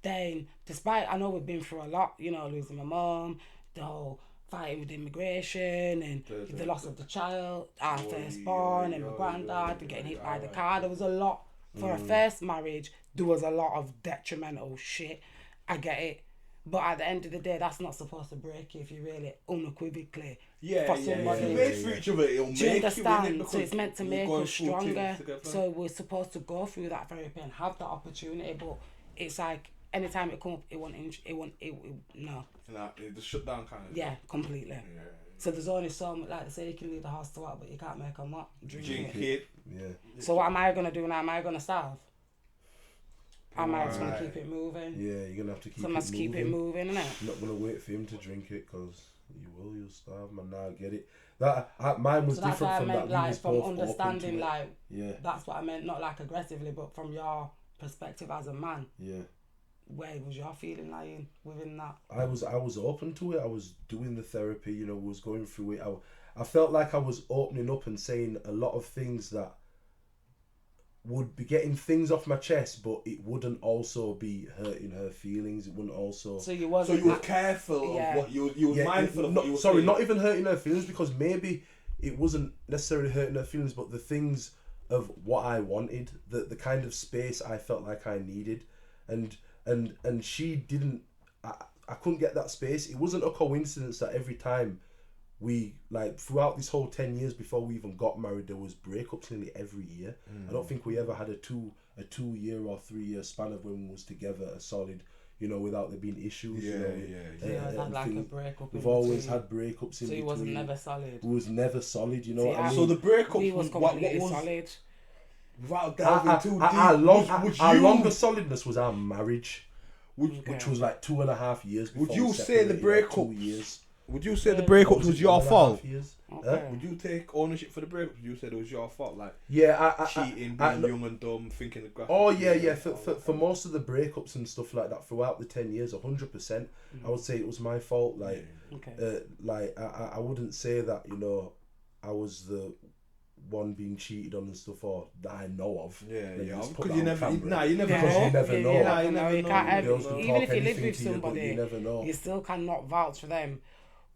C: then despite, I know we've been through a lot, you know, losing my mom, the whole fighting with immigration and the loss of the child, our firstborn and my granddad and getting hit by the car. There was a lot. For a first marriage, there was a lot of detrimental shit. I get it. But at the end of the day, that's not supposed to break you if you really unequivocally for somebody.
B: If you made for each other, it'll
C: Do you
B: make
C: understand?
B: you.
C: So it's meant to make
B: going
C: us
B: through things
C: stronger.
B: together.
C: So we're supposed to go through that therapy and have that opportunity. But it's like anytime it come up, it no.
B: Nah, it just shut down kind of.
C: Yeah, completely.
B: Yeah.
C: So there's only so much, like they say, you can leave the house to what, but you can't make them what? Drink it.
B: it.
D: Yeah.
C: So what am I gonna do now? Am I gonna starve? Am I just gonna keep it moving?
D: Yeah, you're gonna have to keep
C: So I
D: it
C: must
D: moving.
C: keep it moving, innit?
D: You're not gonna wait for him to drink it because you'll starve, man. Now I get it. That mine was
C: So that's
D: different
C: what I
D: from
C: meant,
D: that.
C: like,
D: We was
C: from
D: both open
C: understanding,
D: to it.
C: like,
D: Yeah.
C: that's what I meant, not like aggressively, but from your perspective as a man.
D: Yeah.
C: Where was your feeling lying within that?
D: I was open to it. I was doing the therapy, you know, was going through it. I felt like I was opening up and saying a lot of things that would be getting things off my chest, but it wouldn't also be hurting her feelings. It wouldn't also.
C: So you
B: So
C: wasn't.
B: you were careful of what you were mindful of.
D: Not,
B: what you were
D: sorry,
B: saying.
D: not even hurting her feelings, because maybe it wasn't necessarily hurting her feelings, but the things of what I wanted, the kind of space I felt like I needed, and she didn't. I couldn't get that space. It wasn't a coincidence that every time we, like, throughout this whole 10 years before we even got married, there was breakups nearly every year. I don't think we ever had a 2 year or 3 year span of when we was together a solid, you know, without there being issues.
B: Yeah,
D: you know,
C: So you always had like a breakup.
D: We've always had breakups in
C: So
D: between.
C: he wasn't never solid.
D: We was never solid, you know
C: See,
D: what I mean?
B: So the breakup
C: We was
B: what
C: completely
B: was
C: solid.
B: without delving too deep.
D: Our longest solidness was our marriage, which
C: Okay.
D: was like 2.5 years.
B: Would
D: before we
B: you say the
D: separated, like
B: breakup
D: 2 years?
B: Would you say the breakup was your fault?
C: Okay.
B: Would you take ownership for the breakup? Would you say it was your fault? Like,
D: Yeah,
B: cheating, being young and dumb, thinking the graphic.
D: Oh yeah. For most of the breakups and stuff like that throughout the 10 years, 100%, I would say it was my fault. Like, I wouldn't say that, you know, I was the one being cheated on and stuff, or that I know of.
B: Because you never know.
D: Because you never know.
C: You can't ever,
D: Girls can
C: even
D: talk
C: if you live
D: anything
C: with
D: to you, but
C: somebody,
D: you never know.
C: you still cannot vouch for them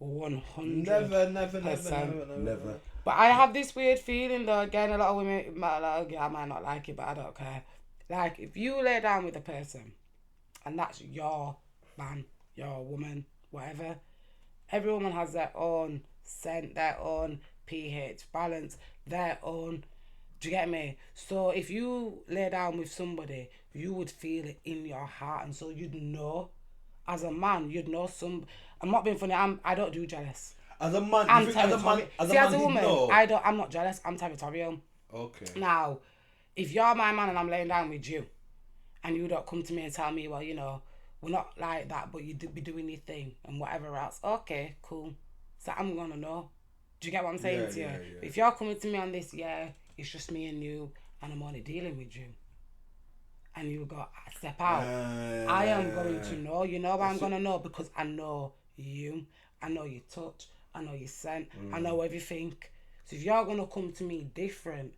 C: 100%.
B: Never.
C: But I have this weird feeling though, again, a lot of women, I might not like it, but I don't care. Like, if you lay down with a person, and that's your man, your woman, whatever, every woman has their own scent, their own pH balance, their own, do you get me? So if you lay down with somebody, you would feel it in your heart, and so you'd know, as a man, you'd know I'm not being funny, I don't do jealous.
B: As a man,
C: I'm
B: you think
C: territorial. As a woman, I'm not jealous, I'm territorial.
B: Okay.
C: Now, if you're my man and I'm laying down with you, and you don't come to me and tell me, well, you know, we're not like that, but you be doing your thing and whatever else, okay, cool. So I'm gonna know. Do you get what I'm saying to you? But if you're coming to me on this, it's just me and you, and I'm only dealing with you, and you go, step out, I am going to know. You know why I'm going to know? Because I know you. I know your touch. I know your scent. I know everything. So if you're going to come to me different,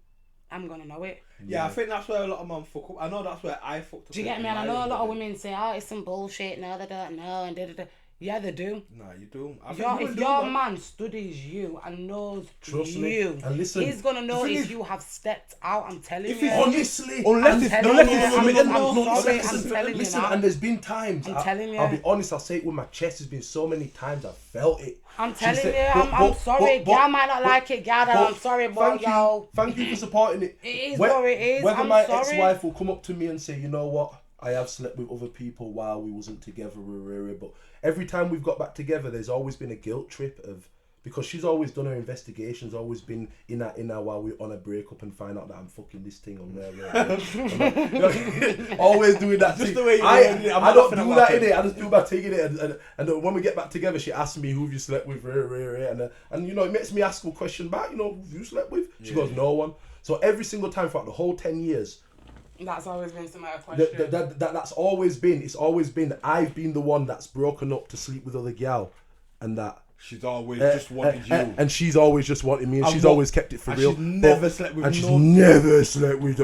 C: I'm going to know it.
B: Yeah, I think that's where a lot of men fuck up. I know that's where I fucked up.
C: Do you get me? And I know a lot of women say, oh, it's some bullshit. No, they don't know. And da-da-da. Yeah, they do.
B: Nah, you do.
C: If your man studies you and knows you,
D: and listen,
C: he's gonna know if you have stepped out. I'm telling you.
D: Honestly, listen, and there's been times.
C: I'm telling you.
D: I'll be honest. I'll say it with my chest. There's been so many times I've felt it.
C: I'm telling you. I'm sorry. Gal might not like it. Gal, I'm sorry, but yo.
D: Thank you for supporting it.
C: It is what it is.
D: Whether my ex-wife will come up to me and say, you know what, I have slept with other people while we wasn't together, but every time we've got back together, there's always been a guilt trip of, because she's always done her investigations, always been in that while we're on a breakup and find out that I'm fucking this thing on there. Always doing that. Just the way I don't do that in it. I just do by taking it, and when we get back together, she asks me who have you slept with, and you know, it makes me ask a question back. You know, who you slept with? She goes, no one. So every single time throughout the whole 10 years.
C: That's always been my question.
D: That's always been. It's always been. I've been the one that's broken up to sleep with other gal, and that
B: she's always just wanted you,
D: and she's always just wanted me, and she's always kept it for real.
B: She's never slept with.
D: And she's never slept with.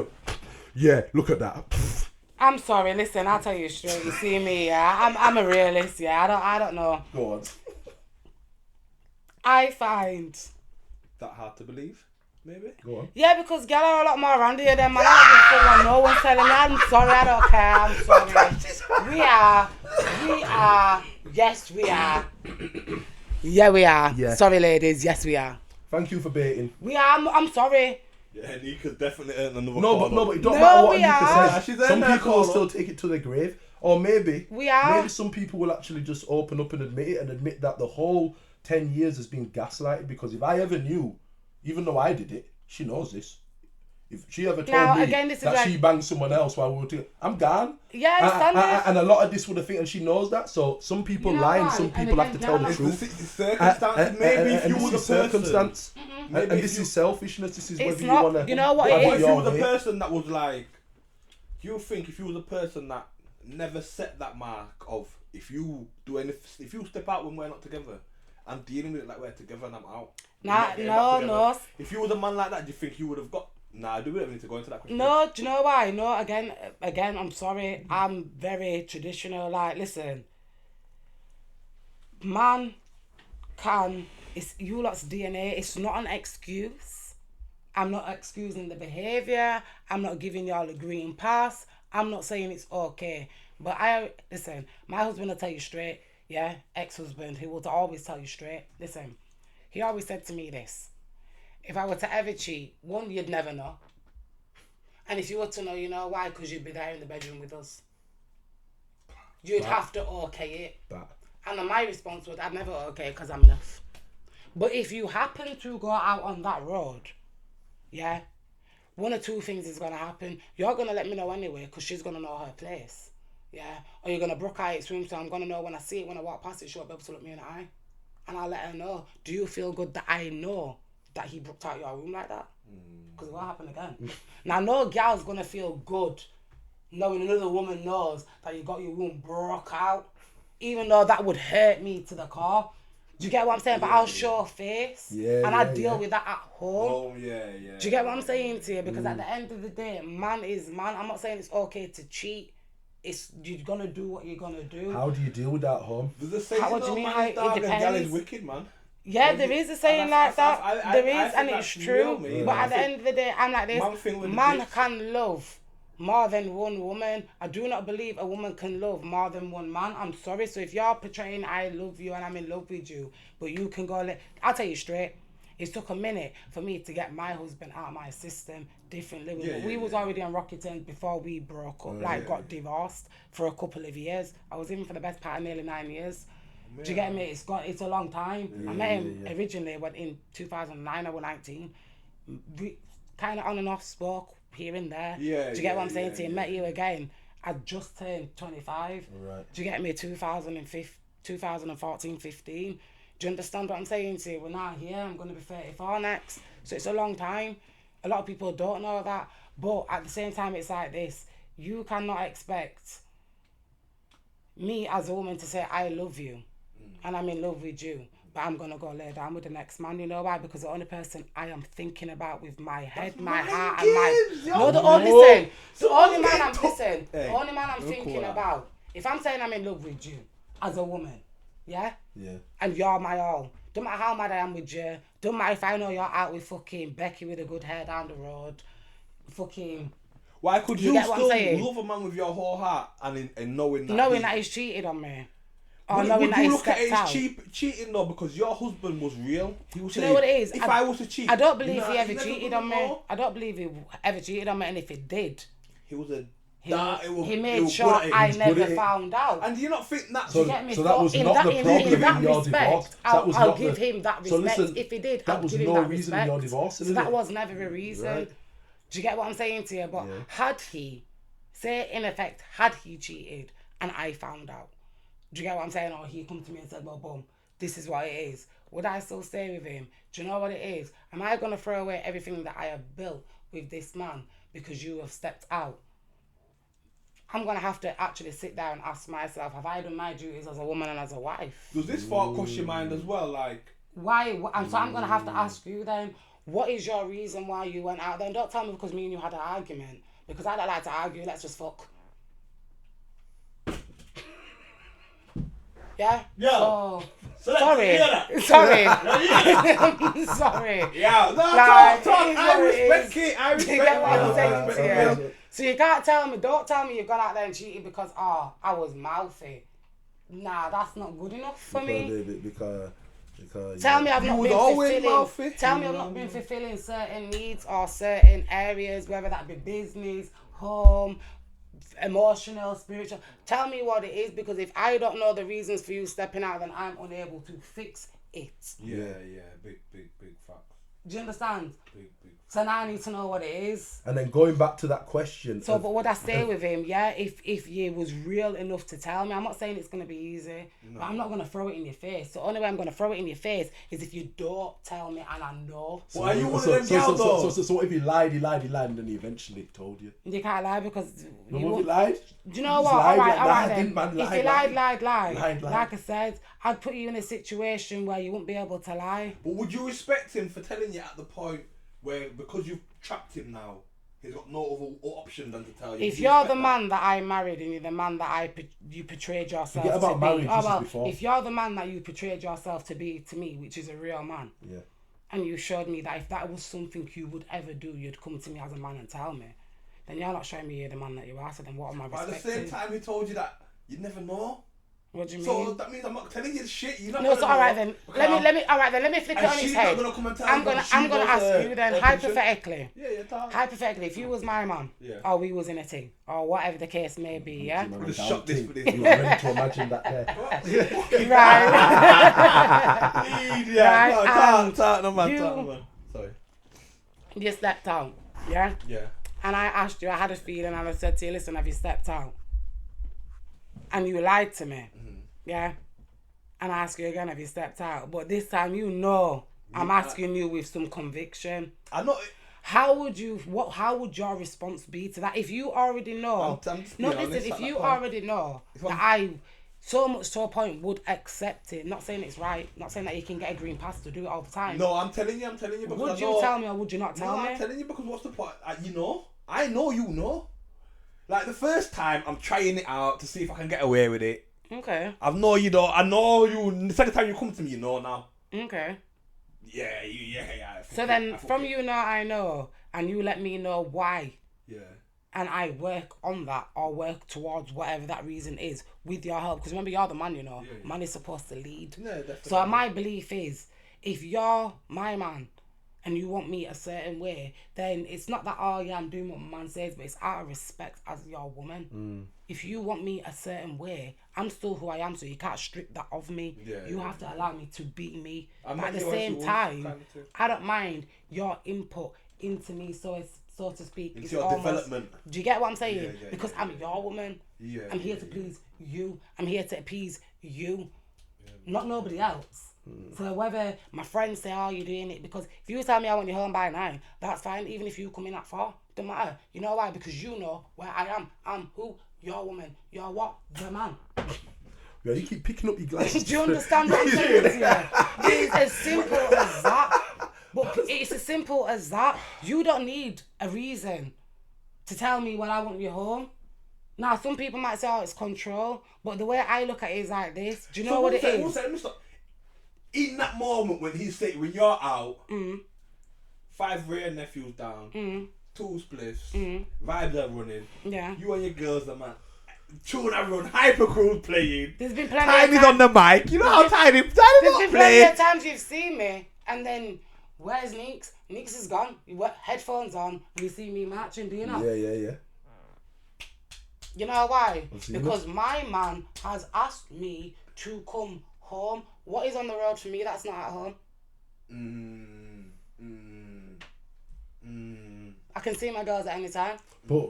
D: Yeah, look at that.
C: I'm sorry. Listen, I'll tell you straight. You see me? Yeah, I'm a realist. Yeah, I don't know.
D: Go on.
C: I find
B: that hard to believe. Maybe.
D: Go on.
C: Yeah, because girls are a lot more around here than man. I don't no one's telling me. I'm sorry, I don't care. I'm sorry. We are. Yes, we are. Yeah, we are. Yeah. Sorry, ladies. Yes, we are.
D: Thank you for baiting.
C: We are. I'm sorry.
B: Yeah, Anika's definitely earned another
D: No,
B: call.
D: but it don't matter what
C: Anika
D: says. Some people will still take it to their grave. Or maybe some people will actually just open up and admit it, and admit that the whole 10 years has been gaslighted. Because if I ever knew, even though I did it, she knows this. If she ever told me that she banged someone else while we were together, I'm gone.
C: Yeah, I understand this.
D: And a lot of this would have think, and she knows that. So some people lie, and some people have to tell the truth.
B: It's the circumstances. Maybe if you were the
D: circumstance, and this is selfishness. This is whether you want to.
C: You know what it is?
B: If you were the person that was like, you think if you was a person that never set that mark of, if you do anything, if you step out when we're not together, I'm dealing with it like we're together and I'm out.
C: No.
B: If you was a man like that, do you think you would have got? Nah, I do we don't need to go into that question.
C: No, do you know why? No, again, I'm sorry. I'm very traditional. Like, listen, man it's you lot's DNA. It's not an excuse. I'm not excusing the behaviour. I'm not giving y'all a green pass. I'm not saying it's okay. But listen, my husband will tell you straight. Yeah, ex-husband, he will always tell you straight. Listen, he always said to me this. If I were to ever cheat, one, you'd never know. And if you were to know, you know why? Because you'd be there in the bedroom with us. You'd have to okay it. And then my response was, I'd never okay because I'm enough. But if you happen to go out on that road, yeah, one or two things is going to happen. You're going to let me know anyway because she's going to know her place. Yeah? Or you're going to brook eye its room, so I'm going to know when I see it, when I walk past it, she'll be able to look me in the eye. And I'll let her know, do you feel good that I know that he broke out your room like that? Because it won't happen again. Now, no girl's going to feel good knowing another woman knows that you got your room broke out, even though that would hurt me to the core. Do you get what I'm saying? But I'll show face, and I deal with that at home. Do you get what I'm saying to you? Because at the end of the day, man is man. I'm not saying it's okay to cheat. It's you're gonna do what you're gonna do.
D: How do you deal with that at home?
B: There's a saying,
C: what do you mean?
B: Man is dark and gal is
C: depends.
B: wicked, man.
C: Yeah, there is a saying like that. There is, and it's true.
B: Real,
C: but at the end of the day, I'm like this. Man
B: bitch.
C: can love more than one woman. I do not believe a woman can love more than one man. I'm sorry. So if you're portraying I love you and I'm in love with you, but you can go, I'll tell you straight, it took a minute for me to get my husband out of my system differently. We was already on rocky terms before we broke up, got divorced for a couple of years. I was in for the best part of nearly 9 years. Do you get me? It's a long time. I met him originally when in 2009. I was 19. Kind of on and off spoke here and there. Do you get what I'm saying to you? Met you again. I just turned 25.
D: Right.
C: Do you get me? 2014, 15. Do you understand what I'm saying to you? We're now here. I'm going to be 34 next. So it's a long time. A lot of people don't know that. But at the same time, it's like this. You cannot expect me as a woman to say, I love you. And I'm in love with you. But I'm going to go lay down with the next man. You know why? Because the only person I am thinking about with my head, my heart, and my... No, the only thing. The only man I'm thinking about. If I'm saying I'm in love with you as a woman, yeah?
D: Yeah.
C: And you're my all. Don't matter how mad I am with you. Don't matter if I know you're out with fucking Becky with a good hair down the road. Fucking...
B: Why could you
C: get what I'm
B: still
C: saying?
B: love a man with your whole heart and knowing that...
C: Knowing that he's cheated on me. Or
B: Would
C: knowing that
B: you
C: he's
B: look at
C: stepped
B: it as
C: out.
B: cheating though, because your husband was real? He was
C: Do you know what it is?
B: If I was to cheat...
C: I don't believe he ever
B: never
C: cheated
B: gonna
C: on me.
B: know.
C: I don't believe he ever cheated on me, and if he did,
B: He was a...
C: he made sure I never found out.
B: And do you not think that's...
D: So,
C: Get me?
D: so that was
C: in
D: not
C: that,
D: the
C: in,
D: problem
C: in that
D: in your
C: respect,
D: divorce.
C: I'll give him that respect.
D: So listen,
C: if he did,
D: that
C: I'll
D: was
C: give him
D: no
C: that
D: reason
C: respect.
D: in your divorce,
C: So
D: isn't
C: that
D: it?
C: was never a reason.
D: Right.
C: Do you get what I'm saying to you? But had he, say in effect, had he cheated and I found out, do you get what I'm saying? Or he come to me and said, well, boom, this is what it is. Would I still stay with him? Do you know what it is? Am I going to throw away everything that I have built with this man because you have stepped out? I'm going to have to actually sit down and ask myself, have I done my duties as a woman and as a wife?
B: Does this thought cross your mind as well? Like...
C: Why? And so I'm going to have to ask you then, what is your reason why you went out there? And don't tell me because me and you had an argument. Because I don't like to argue, let's just fuck. Yeah?
B: Yo.
C: So sorry. Sorry. Sorry.
B: Yeah. No,
C: Like,
B: talk.
C: it is
B: I
C: what it
B: respect
C: is.
B: it. I
C: Do you get what I'm
B: respect
C: saying
B: it.
C: to you? So you can't tell me, don't tell me you've gone out there and cheated because, I was mouthy. Nah, that's not good enough for me.
D: Because
C: Tell me I've not been
B: always
C: fulfilling.
B: mouthy.
C: Tell me I've not been fulfilling certain needs or certain areas, whether that be business, home, emotional, spiritual. Tell me what it is, because if I don't know the reasons for you stepping out, then I'm unable to fix it.
B: Yeah. Big facts.
C: Do you understand?
B: Big.
C: So now I need to know what it is.
D: And then going back to that question.
C: So, but would I stay with him? Yeah, if you was real enough to tell me. I'm not saying it's gonna be easy, but I'm not gonna throw it in your face. So, the only way I'm gonna throw it in your face is if you don't tell me and I know.
B: So are you one of them girls though?
D: So what if he lied, and then he eventually told you?
C: You can't lie because
D: No, what if he lied?
C: Do you know what?
D: Lied,
C: All right
D: like,
C: then.
D: man,
C: If you
D: lied.
C: lied. Like I said, I'd put you in a situation where you wouldn't be able to lie.
B: But would you respect him for telling you at the point where, because you've trapped him now, he's got no other option than to tell you?
C: If you're the man that I married and you're the man that you portrayed yourself
D: Forget about
C: to
D: marriage,
C: be,
D: this is before.
C: if you're the man that you portrayed yourself to be to me, which is a real man,
D: Yeah.
C: and you showed me that if that was something you would ever do, you'd come to me as a man and tell me, then you're not showing me you're the man that you are. So then what am I
B: But
C: respecting?
B: at the same time, he told you that you'd never know.
C: What do you
B: So
C: mean?
B: that means I'm not telling you the shit. You're not
C: No,
B: gonna
C: so
B: know.
C: alright then. Let me flip it
B: And
C: on his
B: she's
C: head.
B: not gonna come and tell
C: I'm
B: you,
C: gonna
B: but she
C: ask
B: was,
C: you then,
B: open
C: hypothetically.
B: Yeah, talk.
C: Hypothetically, if you was my man,
B: Yeah.
C: or we was in a thing, or whatever the case may be, yeah?
B: Just shut this for this.
D: You were ready to imagine that there.
C: Right.
B: Yeah,
C: Right,
B: talk, no man,
C: you-
B: talk, no man. Sorry.
C: You stepped out, yeah?
B: Yeah.
C: And I asked you, I had a feeling, and I said to you, listen, have you stepped out? And you lied to me, yeah? and I ask you again, have you stepped out? But this time, you know, I'm asking you with some conviction.
B: I'm not.
C: How would your response be to that? If you already know, if you already know that I so much to a point would accept it, not saying it's right, not saying that you can get a green pass to do it all the time.
B: No, I'm telling you because
C: would you tell me or would you not tell me?
B: I'm telling you because what's the point? You know, I know you know. Like the first time, I'm trying it out to see if I can get away with it.
C: Okay.
B: I know you don't. I know you. The second time you come to me, you know now.
C: Okay.
B: Yeah.
C: So then, from you now, I know, and you let me know why.
B: Yeah.
C: And I work on that or work towards whatever that reason is with your help. Because remember, you're the man, you know. Yeah. Man is supposed to lead.
B: Yeah, definitely.
C: So my belief is, if you're my man and you want me a certain way, then it's not that, oh yeah, I'm doing what my man says, but it's out of respect as your woman. If you want me a certain way, I'm still who I am, so you can't strip that of me. You have to allow me to be me. But at the same time, I don't mind your input into me, so to speak.
B: It's your development.
C: Do you get what I'm saying? Because I'm your woman. I'm here to please you. I'm here to appease you, not nobody else. So whether my friends say, oh, you're doing it, because if you tell me I want you home by 9, that's fine, even if you come in at 4, don't matter. You know why? Because you know where I am. I'm who? Your woman. You're what? The man.
D: Yeah, you keep picking up your glasses.
C: Do you understand what I'm saying to you? It's as simple as that. But it's as simple as that. You don't need a reason to tell me when I want you home. Now, some people might say, oh, it's control. But the way I look at it is like this. Do you know what it is?
B: In that moment when when you're out, 5 rare nephews down, 2 spliffs, vibes are running, you and your girls are man, tune are run, hypercruise playing,
C: there's been plenty
B: Tiny's on the mic, you know how Tiny
C: there's been plenty
B: playing.
C: of times you've seen me, and then, where's Neeks? Neeks is gone, headphones on, and you see me marching, do you know?
D: Yeah.
C: You know why? Because my man has asked me to come home. What is on the road for me that's not at home? I can see my girls at any time.
D: But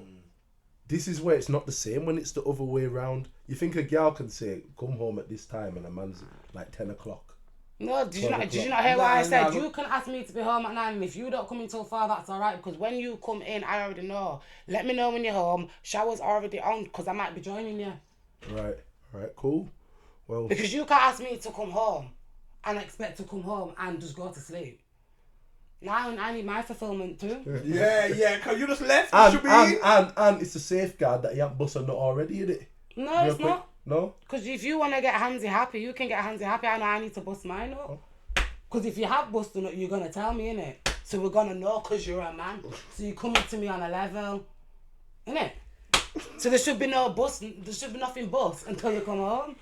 D: this is where it's not the same when it's the other way around. You think a girl can say, come home at this time, and a man's like 10 o'clock.
C: No, did you not hear what I said? You can ask me to be home at 9, and if you don't come in till 4, that's alright, because when you come in, I already know. Let me know when you're home. Shower's already on, because I might be joining you.
D: Right, cool. Well,
C: because you can't ask me to come home and expect to come home and just go to sleep. Now I need my fulfillment too.
B: Yeah, because you just left.
D: And it's a safeguard that you haven't busted a nut already, isn't it?
C: No, it's not.
D: No?
C: Because if you want to get handsy happy, you can get handsy happy. I know I need to bust mine up. Because if you have busted up, you're going to tell me, innit? So we're going to know because you're a man. So you're coming to me on a level. Innit? So there should be no bust. There should be nothing bust until you come home.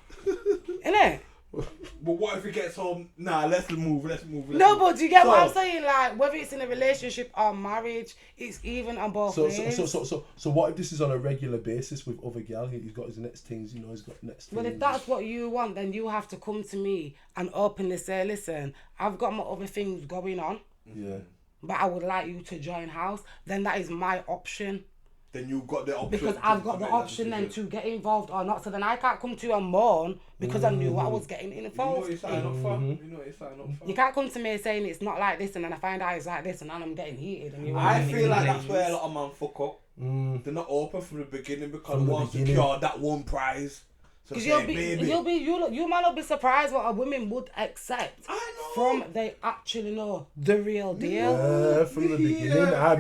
C: Innit?
B: But what if he gets home? Nah, let's move.
C: No, but do you get what I'm saying? Like, whether it's in a relationship or marriage, it's even on both ways.
D: So what if this is on a regular basis with other girls? He's got his next things, you know, he's got next things.
C: Well, if that's what you want, then you have to come to me and openly say, listen, I've got my other things going on.
D: Yeah.
C: But I would like you to join house. Then that is my option.
B: Then you've got the option.
C: Because I've got the option then to get involved or not. So then I can't come to you and mourn because I knew what I was getting involved.
B: You know what you're signing up for.
C: You can't come to me saying it's not like this and then I find out it's like this and then I'm getting heated. And
B: I feel like that's where a lot of men fuck up. They're not open from the beginning because they want to secure that one prize.
C: Because you might not be surprised what a woman would accept from they actually know the real deal.
D: Yeah, from the beginning, I'm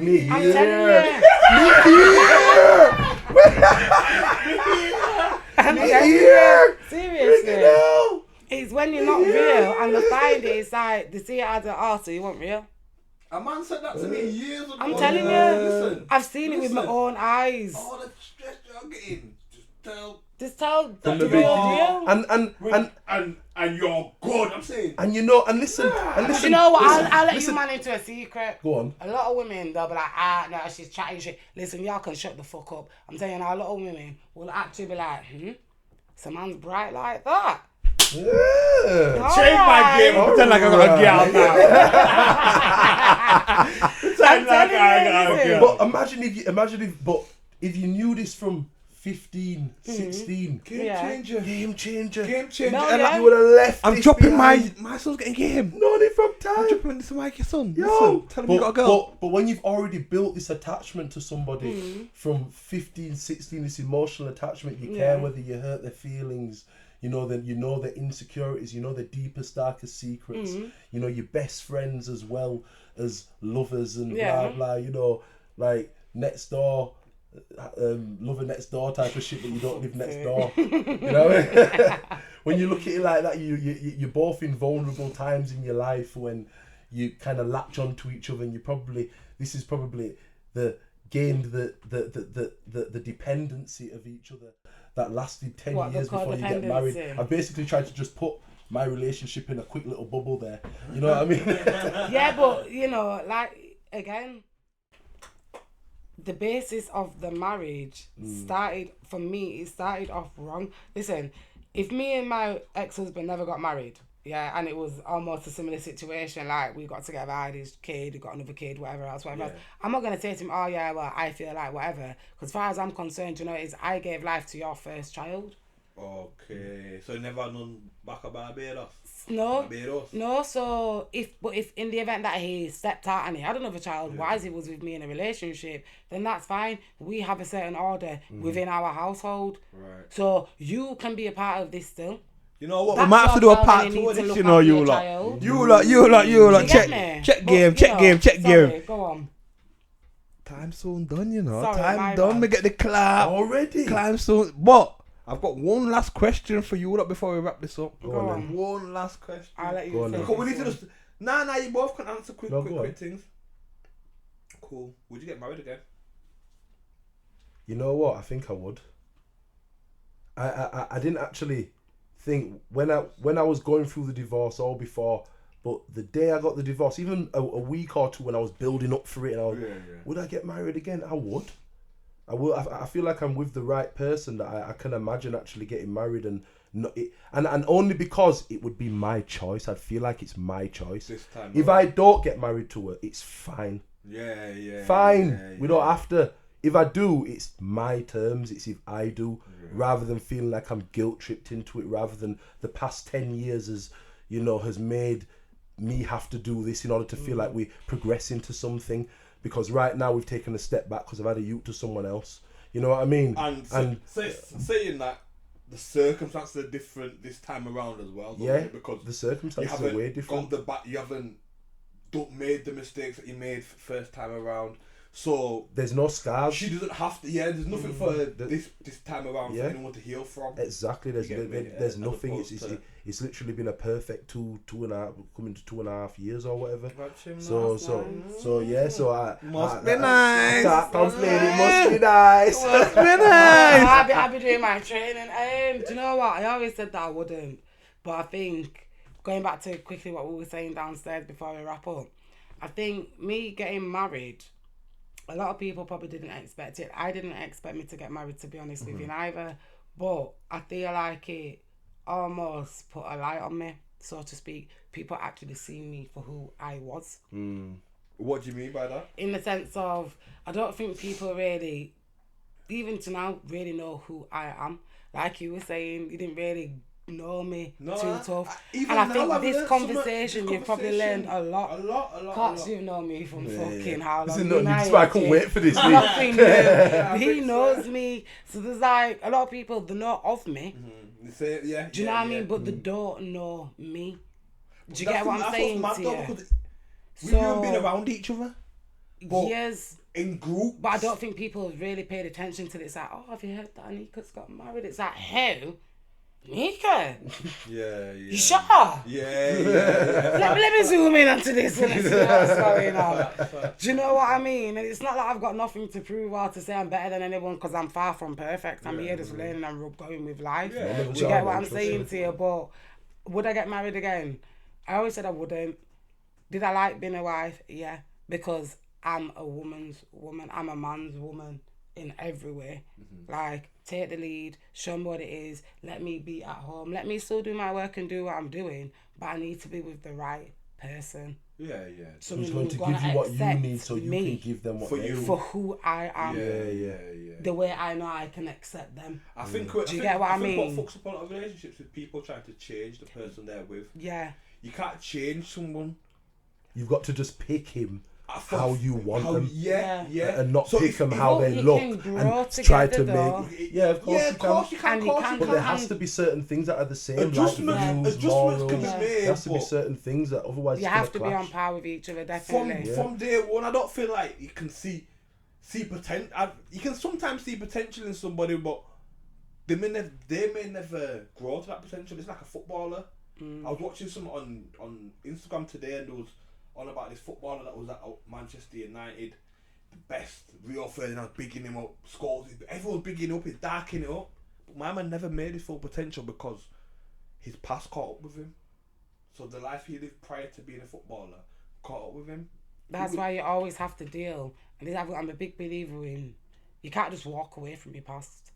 D: telling
C: you. Seriously. It's when you're not real and they find it, it's like they see it as so you want real.
B: A man said that to me years ago.
C: I'm telling you. I've seen it with my own eyes.
B: All the stress you're getting,
C: just tell the real deal.
B: And you're good, I'm saying.
D: And you know, and listen.
C: You know what? I'll let you man into a secret.
D: Go on.
C: A lot of women, they'll be like, no, she's chatting shit. Listen, y'all can shut the fuck up. I'm telling you, a lot of women will actually be like, some man's bright like that.
D: Yeah.
B: Change my game. Pretend like I got a girl now. Pretend like I got a girl.
D: But imagine if, if you knew this from 15, 16.
B: Game changer.
D: Game changer.
B: Game changer.
C: No,
B: And
C: yeah.
D: You would have left.
B: I'm
D: this
B: dropping
D: behind.
B: my son's getting game.
D: Known it from time.
B: I'm dropping this mic, your son.
D: Yo,
B: Listen, tell him you got a girl.
D: But when you've already built this attachment to somebody from 15, 16, this emotional attachment, you care whether you hurt their feelings, you know their insecurities, you know their deepest, darkest secrets, you know your best friends as well as lovers and blah blah, you know, like next door, loving next door type of shit, but you don't live next door. You know, when you look at it like that, you're both in vulnerable times in your life when you kind of latch onto each other, and this is probably gained the dependency of each other that lasted 10 years before you get married. I've basically tried to just put my relationship in a quick little bubble there. You know what I mean?
C: Yeah, but you know, like again, the basis of the marriage started for me. It started off wrong. Listen, if me and my ex-husband never got married, yeah, and it was almost a similar situation, like we got together, I had his kid, we got another kid, whatever else, I'm not gonna say to him, oh yeah, well I feel like whatever, because as far as I'm concerned, you know, is I gave life to your first child.
B: Okay, so you never had none back at Barbados?
C: No. So if in the event that he stepped out and he had another child, while he was with me in a relationship, then that's fine. We have a certain order within our household.
B: Right.
C: So you can be a part of this still.
B: You know what?
C: That's
B: we might have to do a
C: your
B: part
C: child and
B: 2
C: you
B: of
C: need to
B: this.
C: look
B: You know,
C: after
B: you
C: your
B: lot.
C: child.
B: You lot.
C: You
B: Check
C: get
B: game.
C: me?
B: Check
C: Sorry,
B: game.
C: Go on.
B: Time soon done, you know.
C: Sorry, my
B: Time done.
C: bad.
B: We get the clap.
D: Already?
B: Time soon. But I've got one last question for you lot before we wrap this up.
C: Go on.
B: One last question.
C: I'll let you
D: Go on
C: take
D: then.
B: Cool, we
C: this
B: need to
C: one.
B: just... Nah, you both can answer quick
D: go on.
B: things. Cool. Would you get married again?
D: You know what? I think I would. I didn't actually think when I was going through the divorce or before, but the day I got the divorce, even a week or two when I was building up for it, and I was, would I get married again? I would. I will. I feel like I'm with the right person that I can imagine actually getting married and and only because it would be my choice. I'd feel like it's my choice.
B: This time.
D: If I don't get married to her, it's fine. Fine. We don't have to. If I do, it's my terms. It's if I do, rather than feeling like I'm guilt tripped into it. Rather than the past 10 years has made me have to do this in order to feel like we progress into something. Because right now we've taken a step back because I've had a youth to someone else. You know what I mean?
B: And saying that, the circumstances are different this time around as well. Because
D: the circumstances are way different.
B: You haven't made the mistakes that you made first time around. So
D: there's no scars.
B: She doesn't have to. Yeah, there's nothing for this time around for anyone to heal from.
D: Exactly. There's nothing. It's literally been a perfect 2.5, coming to 2.5 years or whatever. So I
B: must be nice.
D: Can't complain. It must be nice.
B: Must be nice.
C: I'll be doing my training. Do you know what? I always said that I wouldn't, but I think going back to quickly what we were saying downstairs before we wrap up, I think me getting married, a lot of people probably didn't expect it. I didn't expect me to get married, to be honest with you, neither. But I feel like it almost put a light on me, so to speak. People actually see me for who I was.
B: What do you mean by that? In
C: the sense of, I don't think people really, even to now, really know who I am. Like you were saying, you didn't really know me too tough. And I think this conversation, you've probably learned a lot.
B: A lot.
C: Because you've known me from fucking how long.
D: That's why I couldn't wait for this.
C: Nothing new. He knows me. So there's like a lot of people that know of me.
B: Do you know
C: what I mean? But they don't know me. Do you get what I'm saying to you?
B: We've even been around each other.
C: Years.
B: In group.
C: But I don't think people have really paid attention to it. It's like, oh, have you heard that Anika's got married? It's like, who? Nika?
B: Yeah.
C: You sure?
B: Yeah.
C: Let me zoom in onto this and let's see what's going on. Do you know what I mean? It's not like I've got nothing to prove or to say I'm better than anyone, because I'm far from perfect. I'm here just learning and going with life. Do you get what I'm saying to you? But would I get married again? I always said I wouldn't. Did I like being a wife? Yeah. Because I'm a woman's woman. I'm a man's woman in every way. Like, take the lead, show me what it is, let me be at home, let me still do my work and do what I'm doing, but I need to be with the right person.
B: Yeah.
D: Who's going to give you what you need so you can give them what they need.
C: For who I am.
B: Yeah.
C: The way I know I can accept them.
B: I think.
C: Do you get what I mean?
B: What fucks up a lot of relationships is people trying to change the person they're with.
C: Yeah.
B: You can't change someone.
D: You've got to just pick him how you want them.
B: Yeah.
D: And not
B: So
D: pick
B: if-
D: them
B: if
D: how
C: you
D: they
C: can
D: look
C: grow
D: and try to
C: together, though.
D: make. Yeah, of course you can.
B: Of course you can.
D: But there has to be certain things that are the same.
B: Adjustments
D: morals.
B: can be made.
D: There has to be
B: but
D: certain things that otherwise
C: You
D: it's
C: have to
D: gonna
C: be on
D: clash.
C: par with each other, definitely.
B: From day one, I don't feel like you can see potential. You can sometimes see potential in somebody, but they may never grow to that potential. It's like a footballer. I was watching something on Instagram today, and there was on about this footballer that was at Manchester United, the best. Rio Ferdinand bigging him up, scores. Everyone's bigging him up, he's darking it up. But my man never made his full potential because his past caught up with him. So the life he lived prior to being a footballer caught up with him.
C: That's why you always have to deal. And I'm a big believer in, you can't just walk away from your past,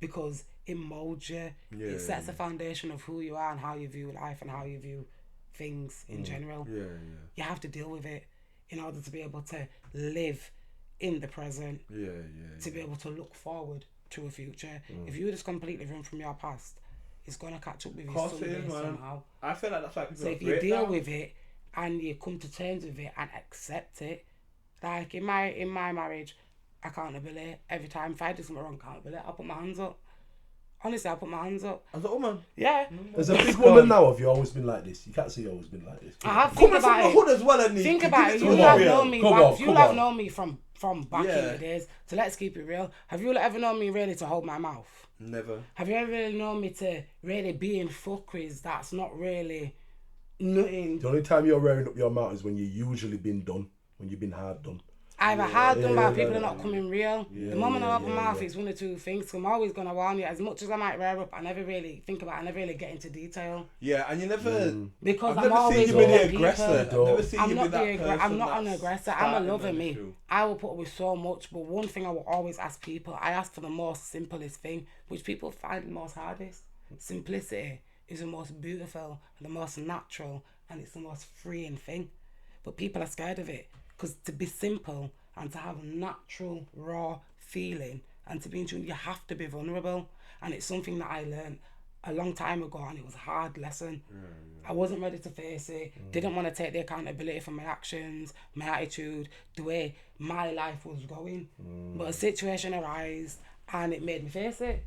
C: because it molds you. It sets the foundation of who you are and how you view life and how you view things in general. You have to deal with it in order to be able to live in the present. To be able to look forward to a future. If you just completely run from your past, it's gonna catch up with you somehow.
B: I feel like that's why people.
C: So if you deal with it and you come to terms with it and accept it, like in my marriage, accountability every time. If I do something wrong, accountability, I'll put my hands up. Honestly, I'll put my hands up.
B: As a woman.
C: Yeah.
D: As a big woman now, have you always been like this? You can't say you've always been like this.
C: I have.
B: Coming
C: Think
B: from
C: about
B: the
C: it.
B: hood as well, and
C: Think about it. You
D: Come
C: have
D: on.
C: known me.
D: Come
C: back,
D: on,
C: you
D: come
C: have
D: on.
C: known me from back in the days. So let's keep it real. Have you ever known me really to hold my mouth?
B: Never.
C: Have you ever really known me to really be in fuckeries that's not really nothing?
D: The only time you're rearing up your mouth is when you've usually been done, when you've been hard done.
C: Either hard done by people are not coming real. The moment I open my mouth,
D: yeah.
C: it's one or two things. So I'm always going to warn you. As much as I might rear up, I never really think about it. I never really get into detail.
B: Yeah, and you never.
C: Because
B: I've
C: I'm
B: never seen
C: always
B: you be the
C: over
B: aggressor.
C: people.
B: I've never seen
C: I'm
B: you
C: not
B: be that person.
C: I'm not an
B: that's
C: aggressor. I'm
B: starting
C: a lover,
B: an
C: me.
B: issue.
C: I will put up with so much, but one thing I will always ask people, I ask for the most simplest thing, which people find the most hardest. Simplicity is the most beautiful, the most natural, and it's the most freeing thing. But people are scared of it, because to be simple and to have natural, raw feeling and to be in tune, you have to be vulnerable. And it's something that I learned a long time ago, and it was a hard lesson. I wasn't ready to face it, didn't want to take the accountability for my actions, my attitude, the way my life was going. But a situation arose and it made me face it.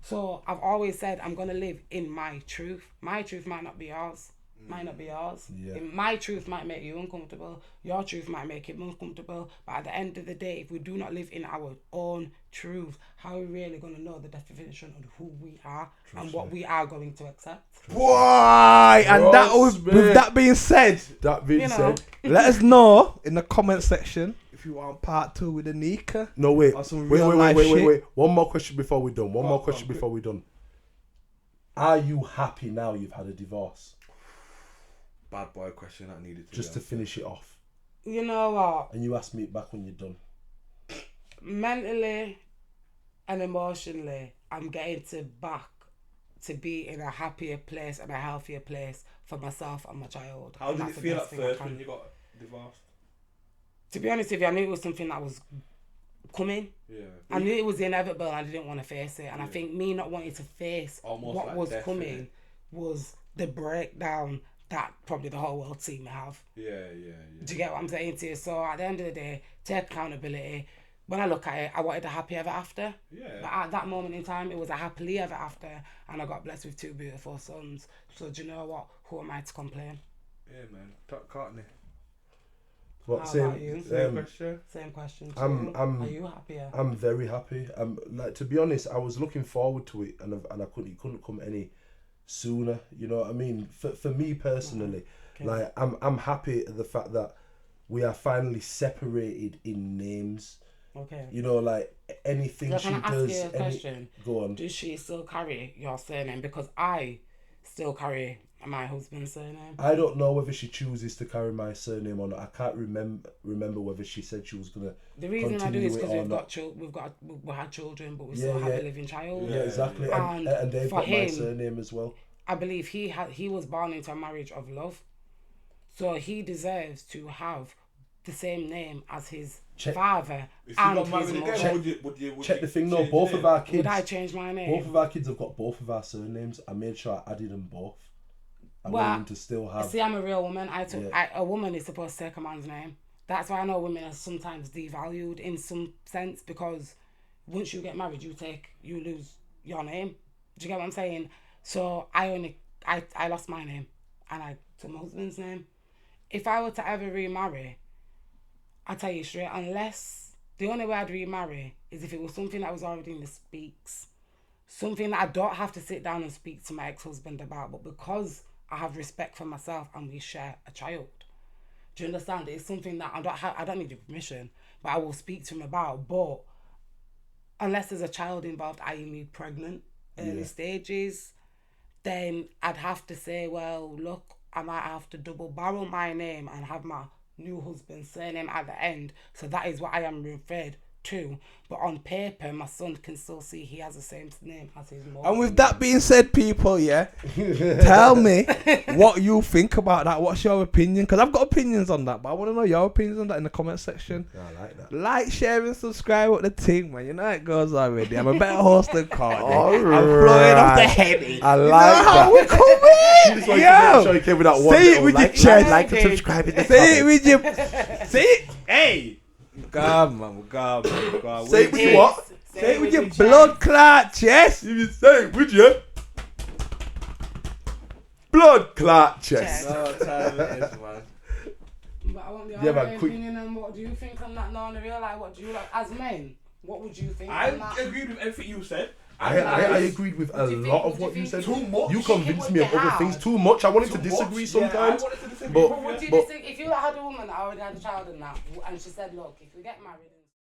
C: So I've always said I'm going to live in my truth. My truth might not be yours. Might not be yours.
D: Yeah.
C: My truth might make you uncomfortable. Your truth might make it uncomfortable. But at the end of the day, if we do not live in our own truth, how are we really going to know the definition of who we are and what we are going to accept?
B: Why? And with that being said,
D: said,
B: let us know in the comment section if you want part 2 with Anika.
D: no wait,
B: Or some
D: wait,
B: real
D: wait,
B: life
D: wait, wait,
B: shit.
D: wait. One more question before we're done. One more question
B: on,
D: before we're done. Are you happy now you've had a divorce?
B: Bad boy question that needed to
D: Just to finish it off.
C: You know what?
D: And you ask me back when you're done.
C: Mentally and emotionally, I'm getting back to be in a happier place and a healthier place for myself and my child.
B: How
C: And
B: did it
C: that's the
B: feel at
C: best thing I
B: first
C: can.
B: when you got divorced?
C: To be honest with you, I knew it was something that was coming.
B: Yeah.
C: I knew it was inevitable and I didn't want to face it. And I think me not wanting to face
B: Almost
C: what
B: like
C: was
B: death,
C: coming was the breakdown that probably the whole world seen me have.
B: Yeah.
C: Do you get what I'm saying to you? So at the end of the day, take accountability. When I look at it, I wanted a happy ever after.
B: Yeah.
C: But at that moment in time, it was a happily ever after, and I got blessed with 2 beautiful sons. So do you know what? Who am I to complain?
B: Yeah, man. Courtney.
D: What,
C: How
D: same,
C: about you?
B: Same question.
C: Same question.
D: Are
C: you happier?
D: I'm very happy. Like, to be honest, I was looking forward to it, and it couldn't come any sooner. You know what I mean? For me personally, like I'm happy at the fact that we are finally separated in names.
C: Okay.
D: You know, like anything
C: So
D: she
C: can I
D: does.
C: ask you a question?
D: Go on.
C: Does she still carry your surname? Because I still carry my husband's surname.
D: I don't know whether she chooses to carry my surname or not. I can't remember whether she said she was gonna.
C: The reason I do
D: continue
C: is
D: it
C: because
D: or
C: we've
D: not.
C: got we had children, but we still have a living child.
D: Yeah, exactly. And they've
C: for
D: got my
C: him,
D: surname as well.
C: I believe he was born into a marriage of love. So he deserves to have the same name as his
D: Check-
C: father
B: If you
C: and
B: got
C: his
B: married
C: mother.
B: again, would you
D: Check the thing though,
B: change
D: both
B: your
D: of
B: name?
D: our kids.
C: Would I change my name?
D: Both of our kids have got both of our surnames. I made sure I added them both. I want them to still have.
C: See, I'm a real woman.
D: Yeah.
C: A woman is supposed to take a man's name. That's why I know women are sometimes devalued in some sense, because once you get married, you lose your name. Do you get what I'm saying? So I lost my name and I took my husband's name. If I were to ever remarry, I tell you straight, the only way I'd remarry is if it was something that was already in the speaks. Something that I don't have to sit down and speak to my ex-husband about, but because I have respect for myself and we share a child. Do you understand? It's something that I don't need your permission, but I will speak to him about. But unless there's a child involved, i.e. me pregnant, early stages, then I'd have to say, well, look, I might have to double barrel my name and have my new husband's surname at the end. So that is what I am referred to. But on paper, my son can still see he has the same name as his mom.
B: And with that being said, people, tell me what you think about that. What's your opinion? Because I've got opinions on that, but I want to know your opinions on that in the comment section.
D: I like that.
B: Like, share, and subscribe with the team, man. You know how it goes already. I'm a better host than Courtney.
D: All
B: I'm flowing off the
D: right.
B: heady.
D: I like
B: how we
D: that.
B: coming?
D: She just wanted to make sure you came with that one
B: Say it
D: little
B: with your
D: like,
B: chest.
D: like and subscribe in the
B: Say it
D: comments.
B: with your... Say it. Hey. God, man. God.
D: Say it with your what?
B: Say it with your blood clot chest.
D: You say it with your blood clot chest.
B: No, time it is, man.
C: But I want
D: Yeah, man, quick.
C: opinion on what do you think on that now in real life? What do you like as men? What would you think
B: I
C: on that?
B: agreed with everything you said.
D: I agreed with a
C: What do you think-
D: lot
C: what
D: of
C: do you
D: what you
C: think-
D: said.
B: Too much.
D: You convinced me of
C: You
D: other
C: have.
D: things too much. I wanted to
B: Too
D: disagree
B: much.
D: sometimes.
B: Yeah, I wanted to disagree
D: but-
C: But would you
D: but-
C: if you had a woman that already had a child and that, and she said, look, if we get married.